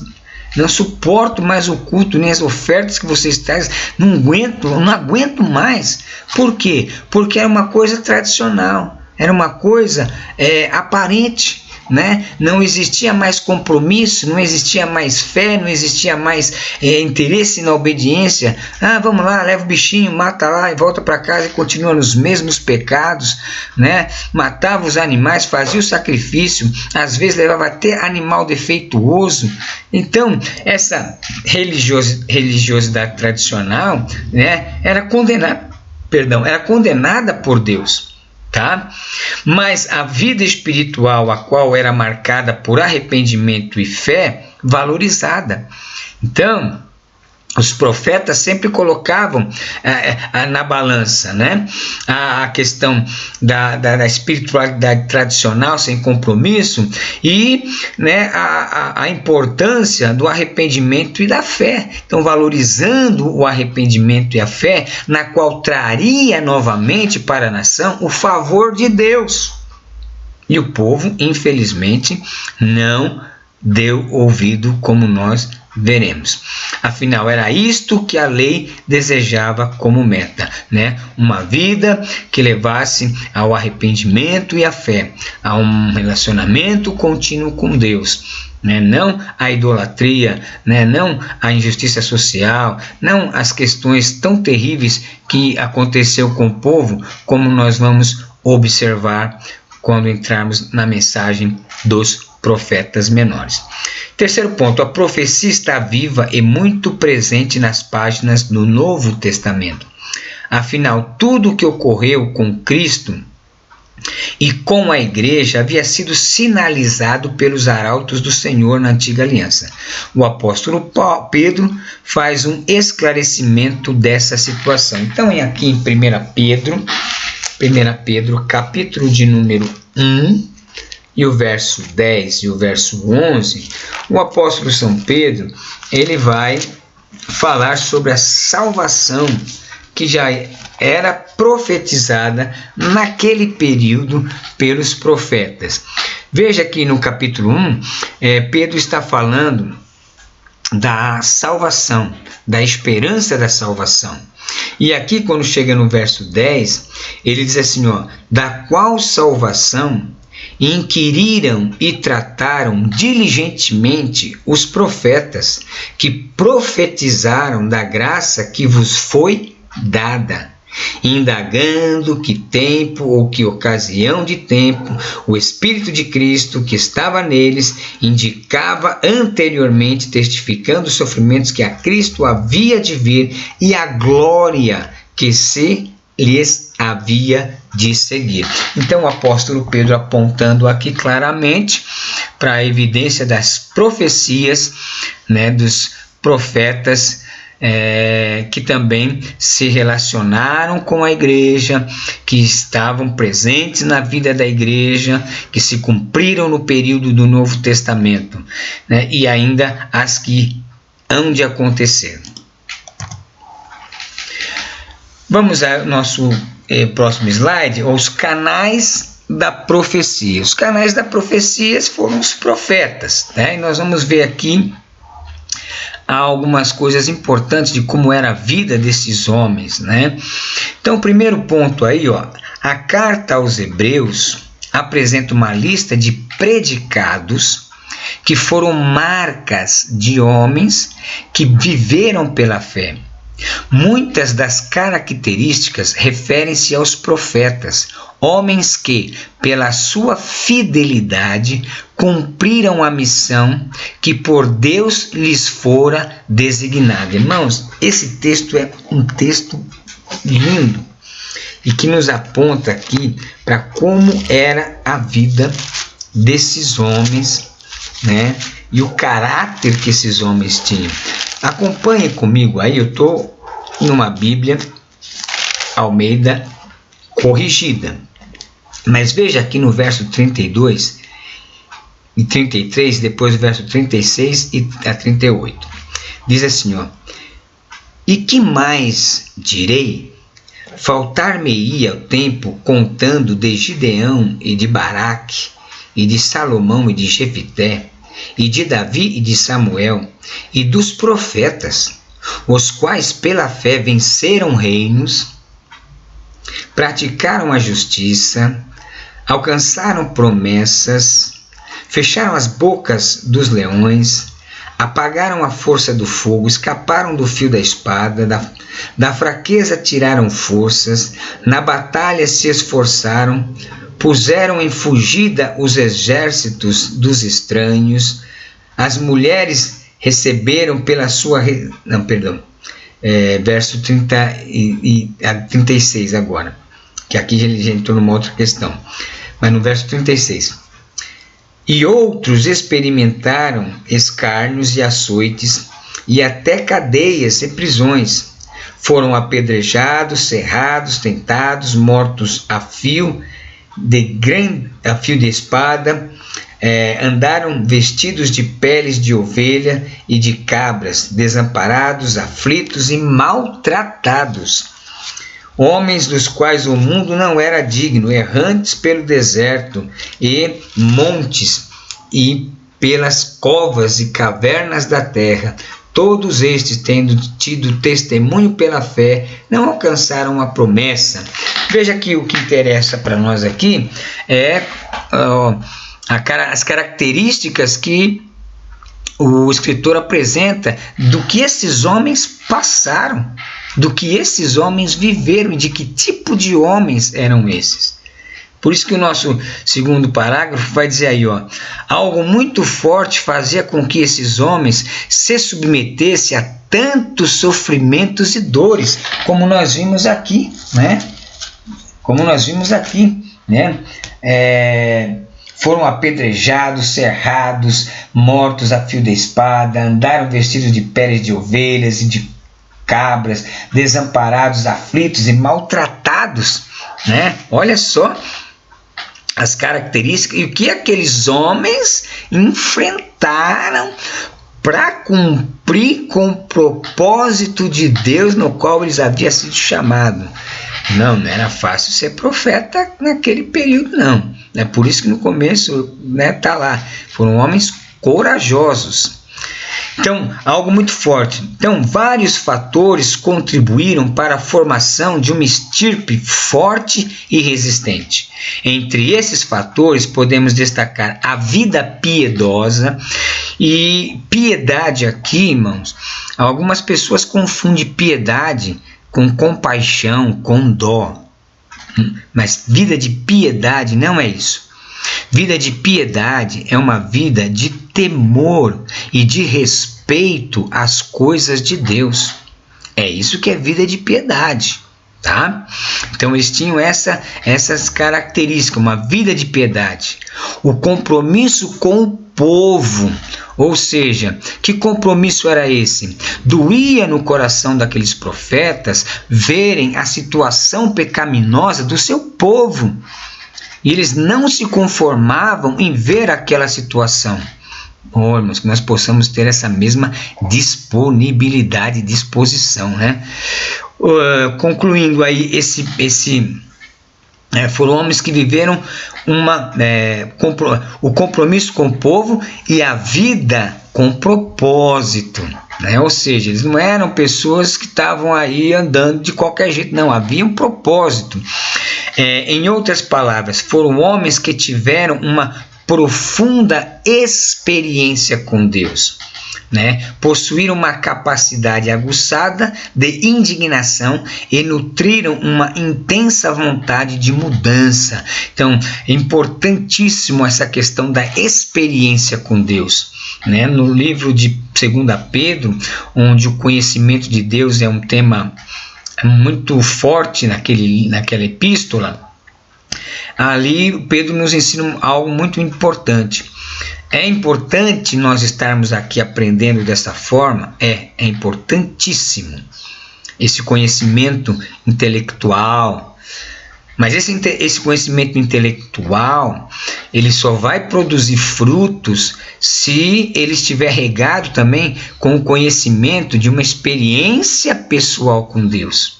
S1: Não suporto mais o culto, nem as ofertas que vocês trazem, não aguento mais. Por quê? Porque era uma coisa tradicional, era uma coisa aparente, né? Não existia mais compromisso, não existia mais fé, não existia mais interesse na obediência. Vamos lá, leva o bichinho, mata lá e volta para casa e continua nos mesmos pecados, né? Matava os animais, fazia o sacrifício, às vezes levava até animal defeituoso. Então, essa religiosidade tradicional, né, era condenada por Deus. Tá? Mas a vida espiritual, a qual era marcada por arrependimento e fé, valorizada. Então, os profetas sempre colocavam na balança, né, a questão da espiritualidade tradicional sem compromisso e, né, a importância do arrependimento e da fé. Então, valorizando o arrependimento e a fé, na qual traria novamente para a nação o favor de Deus. E o povo, infelizmente, não deu ouvido, como nós veremos. Afinal, era isto que a lei desejava como meta, né? Uma vida que levasse ao arrependimento e à fé, a um relacionamento contínuo com Deus, né? Não a idolatria, né? Não a injustiça social, não as questões tão terríveis que aconteceu com o povo, como nós vamos observar quando entrarmos na mensagem dos profetas menores. Terceiro ponto, a profecia está viva e muito presente nas páginas do Novo Testamento. Afinal, tudo o que ocorreu com Cristo e com a igreja havia sido sinalizado pelos arautos do Senhor na antiga aliança. O apóstolo Pedro faz um esclarecimento dessa situação. Então, aqui em 1 Pedro, capítulo de número 1, e o verso 10 e o verso 11, o apóstolo São Pedro, ele vai falar sobre a salvação que já era profetizada naquele período pelos profetas. Veja que no capítulo 1, Pedro está falando da salvação, da esperança da salvação. E aqui, quando chega no verso 10, ele diz assim, da qual salvação inquiriram e trataram diligentemente os profetas que profetizaram da graça que vos foi dada, indagando que tempo ou que ocasião de tempo o Espírito de Cristo que estava neles indicava anteriormente, testificando os sofrimentos que a Cristo havia de vir e a glória que se lhes havia de seguir. Então, o apóstolo Pedro apontando aqui claramente para a evidência das profecias, né, dos profetas que também se relacionaram com a igreja, que estavam presentes na vida da igreja, que se cumpriram no período do Novo Testamento, né, e ainda as que hão de acontecer. Vamos ao nosso próximo slide, os canais da profecia. Os canais da profecia foram os profetas, né? E nós vamos ver aqui algumas coisas importantes de como era a vida desses homens, né? Então, o primeiro ponto aí, a carta aos Hebreus apresenta uma lista de predicados que foram marcas de homens que viveram pela fé. Muitas das características referem-se aos profetas, homens que, pela sua fidelidade, cumpriram a missão que por Deus lhes fora designada. Irmãos, esse texto é um texto lindo e que nos aponta aqui para como era a vida desses homens, né? E o caráter que esses homens tinham. Acompanhe comigo aí, eu estou numa Bíblia Almeida corrigida. Mas veja aqui no verso 32 e 33, depois do verso 36 e a 38. Diz assim, e que mais direi? Faltar-me-ia o tempo contando de Gideão e de Baraque, e de Salomão e de Jefité, e de Davi e de Samuel, e dos profetas, os quais pela fé venceram reinos, praticaram a justiça, alcançaram promessas, fecharam as bocas dos leões, apagaram a força do fogo, escaparam do fio da espada, da fraqueza tiraram forças, na batalha se esforçaram, puseram em fugida os exércitos dos estranhos, as mulheres receberam pela sua... Não, perdão. Verso 36 agora, que aqui já entrou numa outra questão, mas no verso 36. E outros experimentaram escárnios e açoites, e até cadeias e prisões. Foram apedrejados, serrados, tentados, mortos a fio de espada, andaram vestidos de peles de ovelha e de cabras, desamparados, aflitos e maltratados. Homens dos quais o mundo não era digno, errantes pelo deserto e montes e pelas covas e cavernas da terra. Todos estes, tendo tido testemunho pela fé, não alcançaram a promessa. Veja que o que interessa para nós aqui é as características que o escritor apresenta do que esses homens passaram, do que esses homens viveram e de que tipo de homens eram esses. Por isso que o nosso segundo parágrafo vai dizer aí, algo muito forte fazia com que esses homens se submetessem a tantos sofrimentos e dores, como nós vimos aqui, né? Foram apedrejados, serrados, mortos a fio da espada, andaram vestidos de peles de ovelhas e de cabras, desamparados, aflitos e maltratados, né? Olha só as características e o que aqueles homens enfrentaram para cumprir com o propósito de Deus no qual eles haviam sido chamados. Não era fácil ser profeta naquele período, não. É por isso que no começo, tá lá. Foram homens corajosos. Então, algo muito forte. Então, vários fatores contribuíram para a formação de uma estirpe forte e resistente. Entre esses fatores, podemos destacar a vida piedosa. E piedade aqui, irmãos, algumas pessoas confundem piedade com compaixão, com dó. Mas vida de piedade não é isso. Vida de piedade é uma vida de temor e de respeito às coisas de Deus. É isso que é vida de piedade, tá? Então eles tinham essas características, uma vida de piedade. O compromisso com o povo, ou seja, que compromisso era esse? Doía no coração daqueles profetas verem a situação pecaminosa do seu povo. E eles não se conformavam em ver aquela situação. Irmãos, que nós possamos ter essa mesma disponibilidade, disposição, né? Concluindo aí foram homens que viveram o compromisso com o povo e a vida com propósito, né? Ou seja, eles não eram pessoas que estavam aí andando de qualquer jeito, não, havia um propósito. Em outras palavras, foram homens que tiveram uma profunda experiência com Deus, né? Possuíram uma capacidade aguçada de indignação e nutriram uma intensa vontade de mudança. Então, é importantíssimo essa questão da experiência com Deus, né? No livro de 2 Pedro, onde o conhecimento de Deus é um tema muito forte naquela epístola, ali Pedro nos ensina algo muito importante. É importante nós estarmos aqui aprendendo dessa forma? É importantíssimo esse conhecimento intelectual. Mas esse conhecimento intelectual, ele só vai produzir frutos se ele estiver regado também com o conhecimento de uma experiência pessoal com Deus.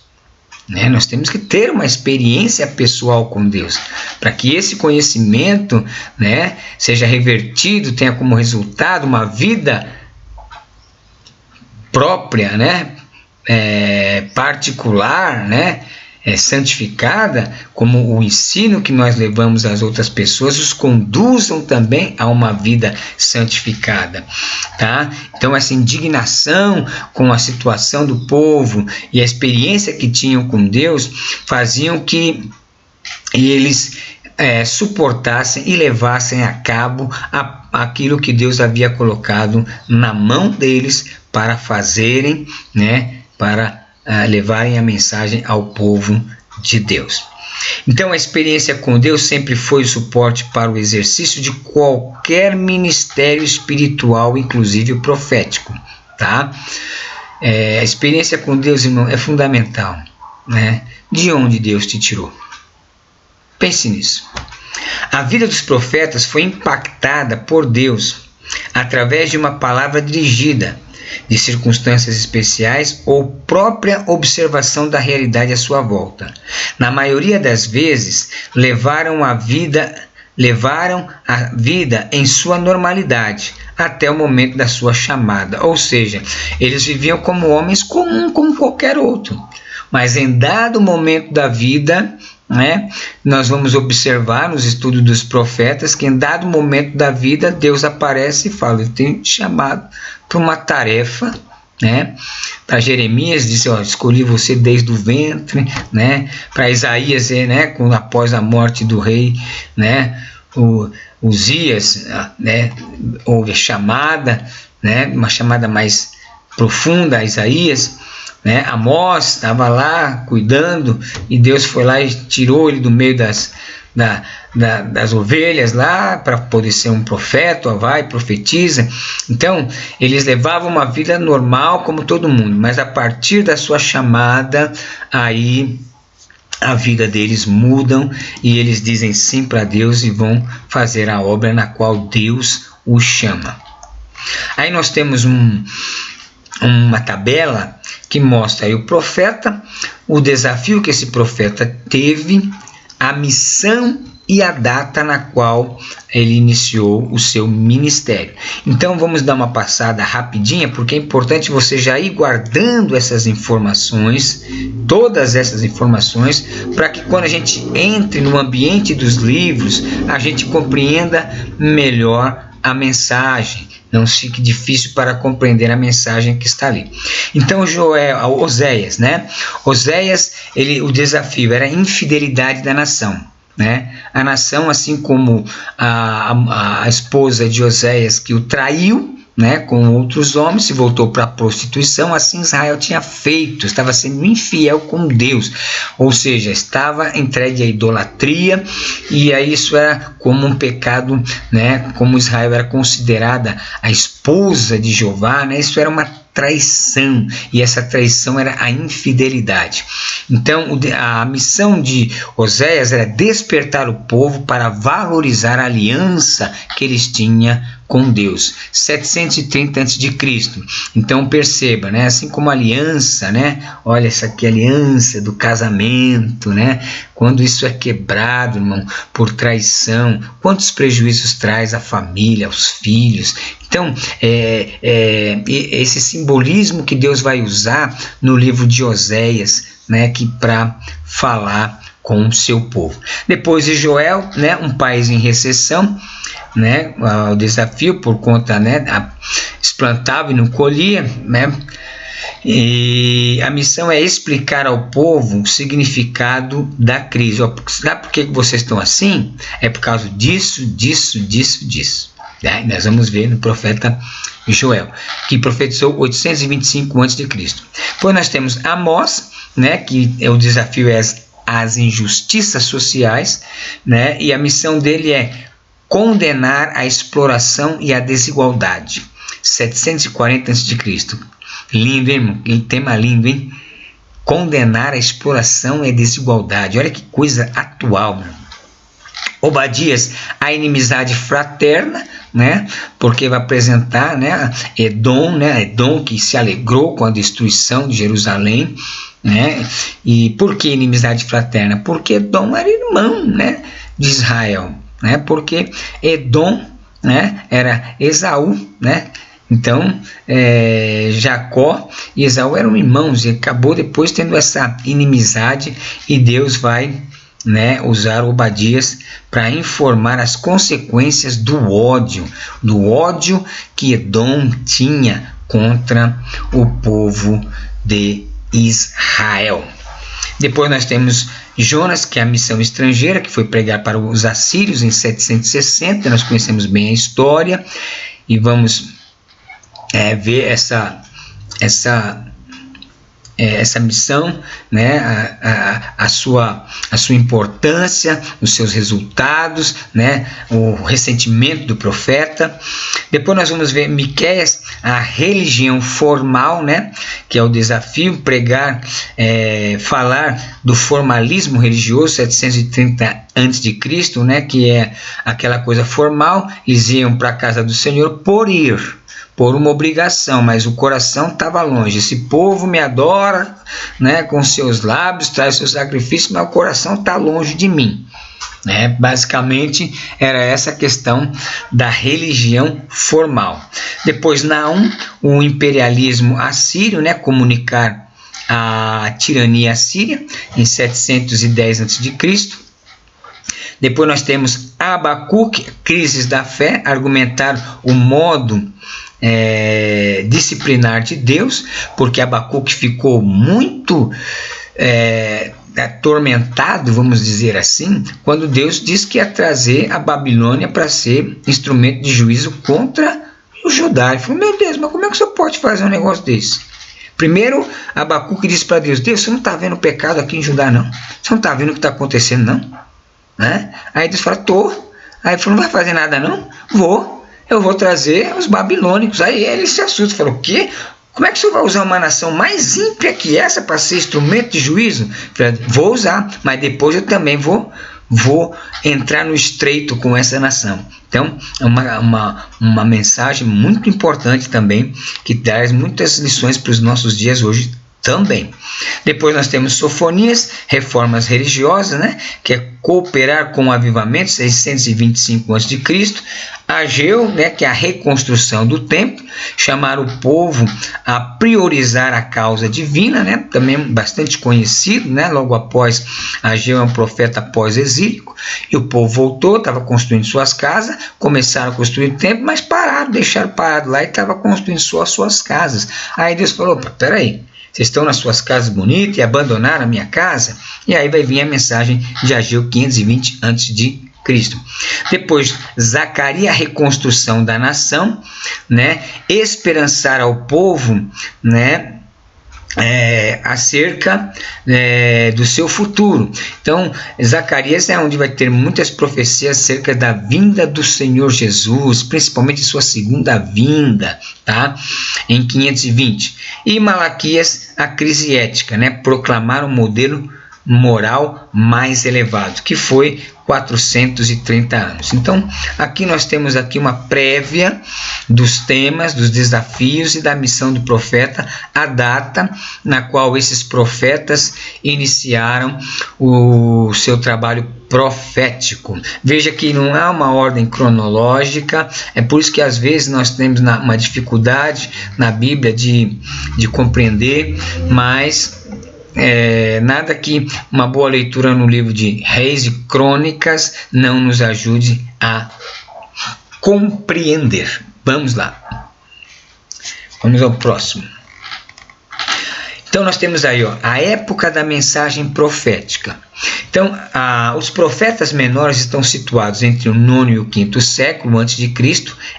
S1: Né? Nós temos que ter uma experiência pessoal com Deus, para que esse conhecimento, né, seja revertido, tenha como resultado uma vida própria, né, particular, né, santificada, como o ensino que nós levamos às outras pessoas, os conduzam também a uma vida santificada, tá? Então essa indignação com a situação do povo e a experiência que tinham com Deus faziam que eles suportassem e levassem a cabo aquilo que Deus havia colocado na mão deles para fazerem, né, para levarem a mensagem ao povo de Deus. Então a experiência com Deus sempre foi o suporte para o exercício de qualquer ministério espiritual, inclusive o profético, tá? A experiência com Deus, irmão, é fundamental, né? De onde Deus te tirou? Pense nisso. A vida dos profetas foi impactada por Deus através de uma palavra dirigida, de circunstâncias especiais ou própria observação da realidade à sua volta. Na maioria das vezes, levaram a vida em sua normalidade até o momento da sua chamada. Ou seja, eles viviam como homens comuns, como qualquer outro. Mas em dado momento da vida, né, nós vamos observar nos estudos dos profetas que em dado momento da vida Deus aparece e fala: eu tenho chamado para uma tarefa, né? Para Jeremias disse: escolhi você desde o ventre, né? Para Isaías, né, após a morte do rei, né, o Uzias, né, houve a chamada, né, uma chamada mais profunda a Isaías, né? Amós estava lá cuidando e Deus foi lá e tirou ele do meio das ovelhas lá para poder ser um profeta, vai, profetiza. Então eles levavam uma vida normal como todo mundo, mas a partir da sua chamada, aí a vida deles mudam e eles dizem sim para Deus e vão fazer a obra na qual Deus os chama. Aí nós temos uma tabela que mostra aí o profeta, o desafio que esse profeta teve, a missão e a data na qual ele iniciou o seu ministério. Então vamos dar uma passada rapidinha, porque é importante você já ir guardando essas informações, todas essas informações, para que quando a gente entre no ambiente dos livros, a gente compreenda melhor a mensagem, não fique difícil para compreender a mensagem que está ali. Então Oséias, né? Oséias, o desafio era a infidelidade da nação, né? A nação, assim como a esposa de Oséias que o traiu, né, com outros homens, se voltou para a prostituição, assim Israel tinha feito, estava sendo infiel com Deus, ou seja, estava entregue à idolatria, e aí isso era como um pecado, né, como Israel era considerada a esposa de Jeová, né, isso era uma traição, e essa traição era a infidelidade. Então a missão de Oséias era despertar o povo para valorizar a aliança que eles tinham com Deus, 730 a.C. Então perceba, né? Assim como a aliança, né? Olha, essa aqui é a aliança do casamento, né? Quando isso é quebrado, irmão, por traição, quantos prejuízos traz à família, aos filhos. Então, esse simbolismo que Deus vai usar no livro de Oséias, né? Que para falar com o seu povo. Depois de Joel, né? Um país em recessão, né, o desafio por conta, né, plantava e não colhia, né, e a missão é explicar ao povo o significado da crise. Sabe por que vocês estão assim? É por causa disso. Né? Nós vamos ver no profeta Joel, que profetizou 825 a.C. Depois nós temos Amós, né, que o desafio é as injustiças sociais, né, e a missão dele é condenar a exploração e a desigualdade. 740 a.C. Lindo, hein, irmão? Que tema lindo, hein? Condenar a exploração e a desigualdade. Olha que coisa atual, meu. Obadias, a inimizade fraterna, né? Porque vai apresentar, né, Edom, né? Edom que se alegrou com a destruição de Jerusalém, né? E por que inimizade fraterna? Porque Edom era irmão, né, de Israel. Né, porque Edom, né, era Esaú, né, Então, Jacó e Esaú eram irmãos, e acabou depois tendo essa inimizade, e Deus vai, né, usar Obadias para informar as consequências do ódio que Edom tinha contra o povo de Israel. Depois nós temos Jonas, que é a missão estrangeira, que foi pregar para os assírios em 760. Nós conhecemos bem a história e vamos ver essa missão, né, a sua importância, os seus resultados, né, o ressentimento do profeta. Depois nós vamos ver Miqueias, a religião formal, né, que é o desafio, pregar, falar do formalismo religioso, 730 a.C., né, que é aquela coisa formal. Eles iam para a casa do Senhor por uma obrigação, mas o coração estava longe. Esse povo me adora, né, com seus lábios, traz seus sacrifícios, mas o coração está longe de mim. Basicamente era essa questão da religião formal. Depois, Naum, o imperialismo assírio, né, comunicar a tirania assíria, em 710 a.C. Depois nós temos Abacuque, crises da fé, argumentar o modo disciplinar de Deus, porque Abacuque ficou muito atormentado, vamos dizer assim, quando Deus disse que ia trazer a Babilônia para ser instrumento de juízo contra o Judá. Ele falou: meu Deus, mas como é que você pode fazer um negócio desse? Primeiro, Abacuque disse para Deus: Deus, você não está vendo o pecado aqui em Judá, não? Você não está vendo o que está acontecendo, não? Né? Aí Deus falou: tô. Aí ele falou: não vai fazer nada, não? Eu vou trazer os babilônicos. Aí ele se assusta, falou: o quê? Como é que você vai usar uma nação mais ímpia que essa para ser instrumento de juízo? Falei: vou usar, mas depois eu também vou entrar no estreito com essa nação. Então, é uma mensagem muito importante também, que traz muitas lições para os nossos dias hoje também. Depois nós temos Sofonias, reformas religiosas, né, que é cooperar com o avivamento, 625 a.C. Ageu, né, que é a reconstrução do templo, chamar o povo a priorizar a causa divina, né, também bastante conhecido, né, logo após Ageu é um profeta pós-exílico, e o povo voltou, estava construindo suas casas, começaram a construir o templo, mas deixaram parado lá e estava construindo só as suas casas. Aí Deus falou: peraí, vocês estão nas suas casas bonitas e abandonaram a minha casa? E aí vai vir a mensagem de Ageu 520 a.C. Depois, Zacarias, a reconstrução da nação, né? Esperançar ao povo, né? Acerca do seu futuro. Então, Zacarias é onde vai ter muitas profecias acerca da vinda do Senhor Jesus, principalmente sua segunda vinda, tá? Em 520. E Malaquias, a crise ética, né? Proclamar um modelo moral mais elevado, que foi 430 anos. Então, aqui nós temos aqui uma prévia dos temas, dos desafios e da missão do profeta, a data na qual esses profetas iniciaram o seu trabalho profético. Veja que não há uma ordem cronológica, é por isso que às vezes nós temos uma dificuldade na Bíblia de compreender, mas nada que uma boa leitura no livro de Reis e Crônicas não nos ajude a compreender. Vamos lá. Vamos ao próximo. Então nós temos aí a época da mensagem profética. Então, os profetas menores estão situados entre o 9º e o 5º século a.C.,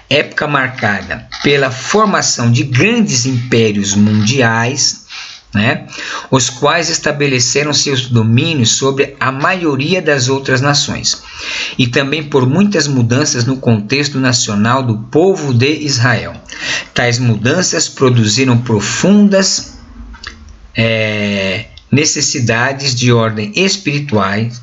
S1: época marcada pela formação de grandes impérios mundiais, né, os quais estabeleceram seus domínios sobre a maioria das outras nações, e também por muitas mudanças no contexto nacional do povo de Israel. Tais mudanças produziram profundas necessidades de ordem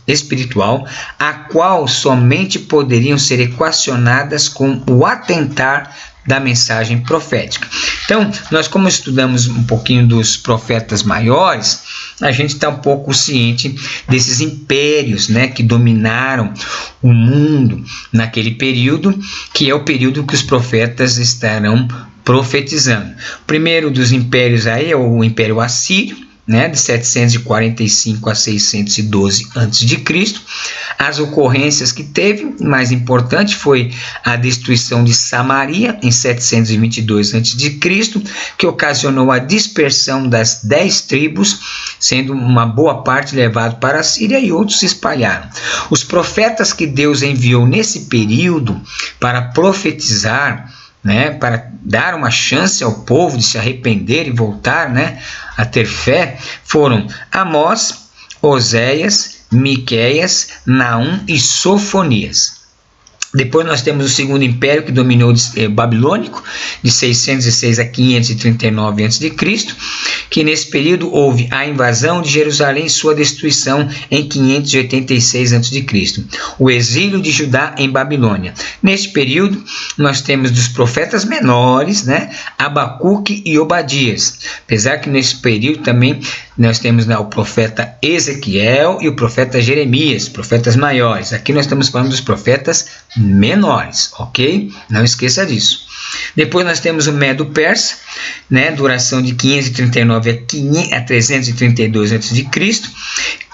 S1: espiritual, a qual somente poderiam ser equacionadas com o atentar da mensagem profética. Então, nós como estudamos um pouquinho dos profetas maiores, a gente está um pouco ciente desses impérios, né, que dominaram o mundo naquele período, que é o período que os profetas estarão profetizando. O primeiro dos impérios aí é o Império Assírio, né, de 745 a 612 a.C. As ocorrências que teve, mais importante, foi a destruição de Samaria em 722 a.C., que ocasionou a dispersão das 10 tribos, sendo uma boa parte levado para a Síria e outros se espalharam. Os profetas que Deus enviou nesse período para profetizar, né, para dar uma chance ao povo de se arrepender e voltar, né, a ter fé, foram Amós, Oséias, Miqueias, Naum e Sofonias. Depois nós temos o segundo império, que dominou o babilônico, de 606 a 539 a.C., que nesse período houve a invasão de Jerusalém e sua destruição em 586 a.C., o exílio de Judá em Babilônia. Neste período nós temos dos profetas menores, né, Abacuque e Obadias, apesar que nesse período também nós temos, né, o profeta Ezequiel e o profeta Jeremias, profetas maiores. Aqui nós estamos falando dos profetas menores, ok? Não esqueça disso. Depois nós temos o Medo-Persa, né, duração de 539 a 332 a.C.,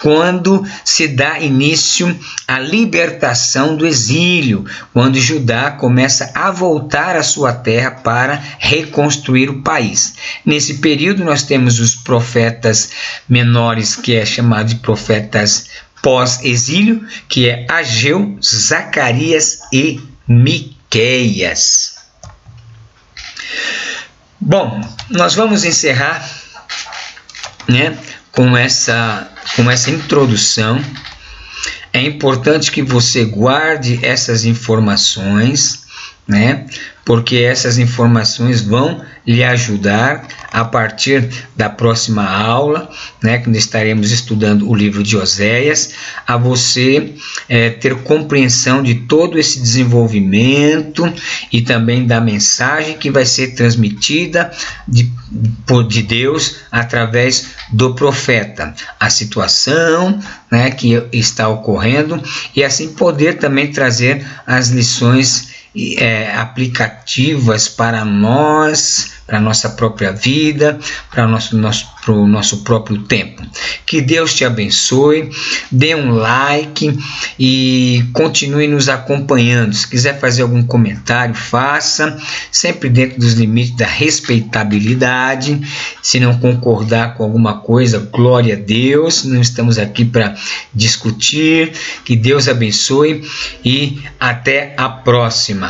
S1: quando se dá início à libertação do exílio, quando Judá começa a voltar à sua terra para reconstruir o país. Nesse período nós temos os profetas menores, que é chamado de profetas pós-exílio, que é Ageu, Zacarias e Miqueias. Bom, nós vamos encerrar, né, com essa introdução. É importante que você guarde essas informações, né, porque essas informações vão lhe ajudar a partir da próxima aula, né, quando estaremos estudando o livro de Oséias, a você ter compreensão de todo esse desenvolvimento e também da mensagem que vai ser transmitida de Deus através do profeta, a situação, né, que está ocorrendo, e assim poder também trazer as lições aplicativas para nós, para a nossa própria vida, para o nosso próprio tempo. Que Deus te abençoe, dê um like e continue nos acompanhando. Se quiser fazer algum comentário, faça, sempre dentro dos limites da respeitabilidade. Se não concordar com alguma coisa, glória a Deus, não estamos aqui para discutir. Que Deus abençoe e até a próxima.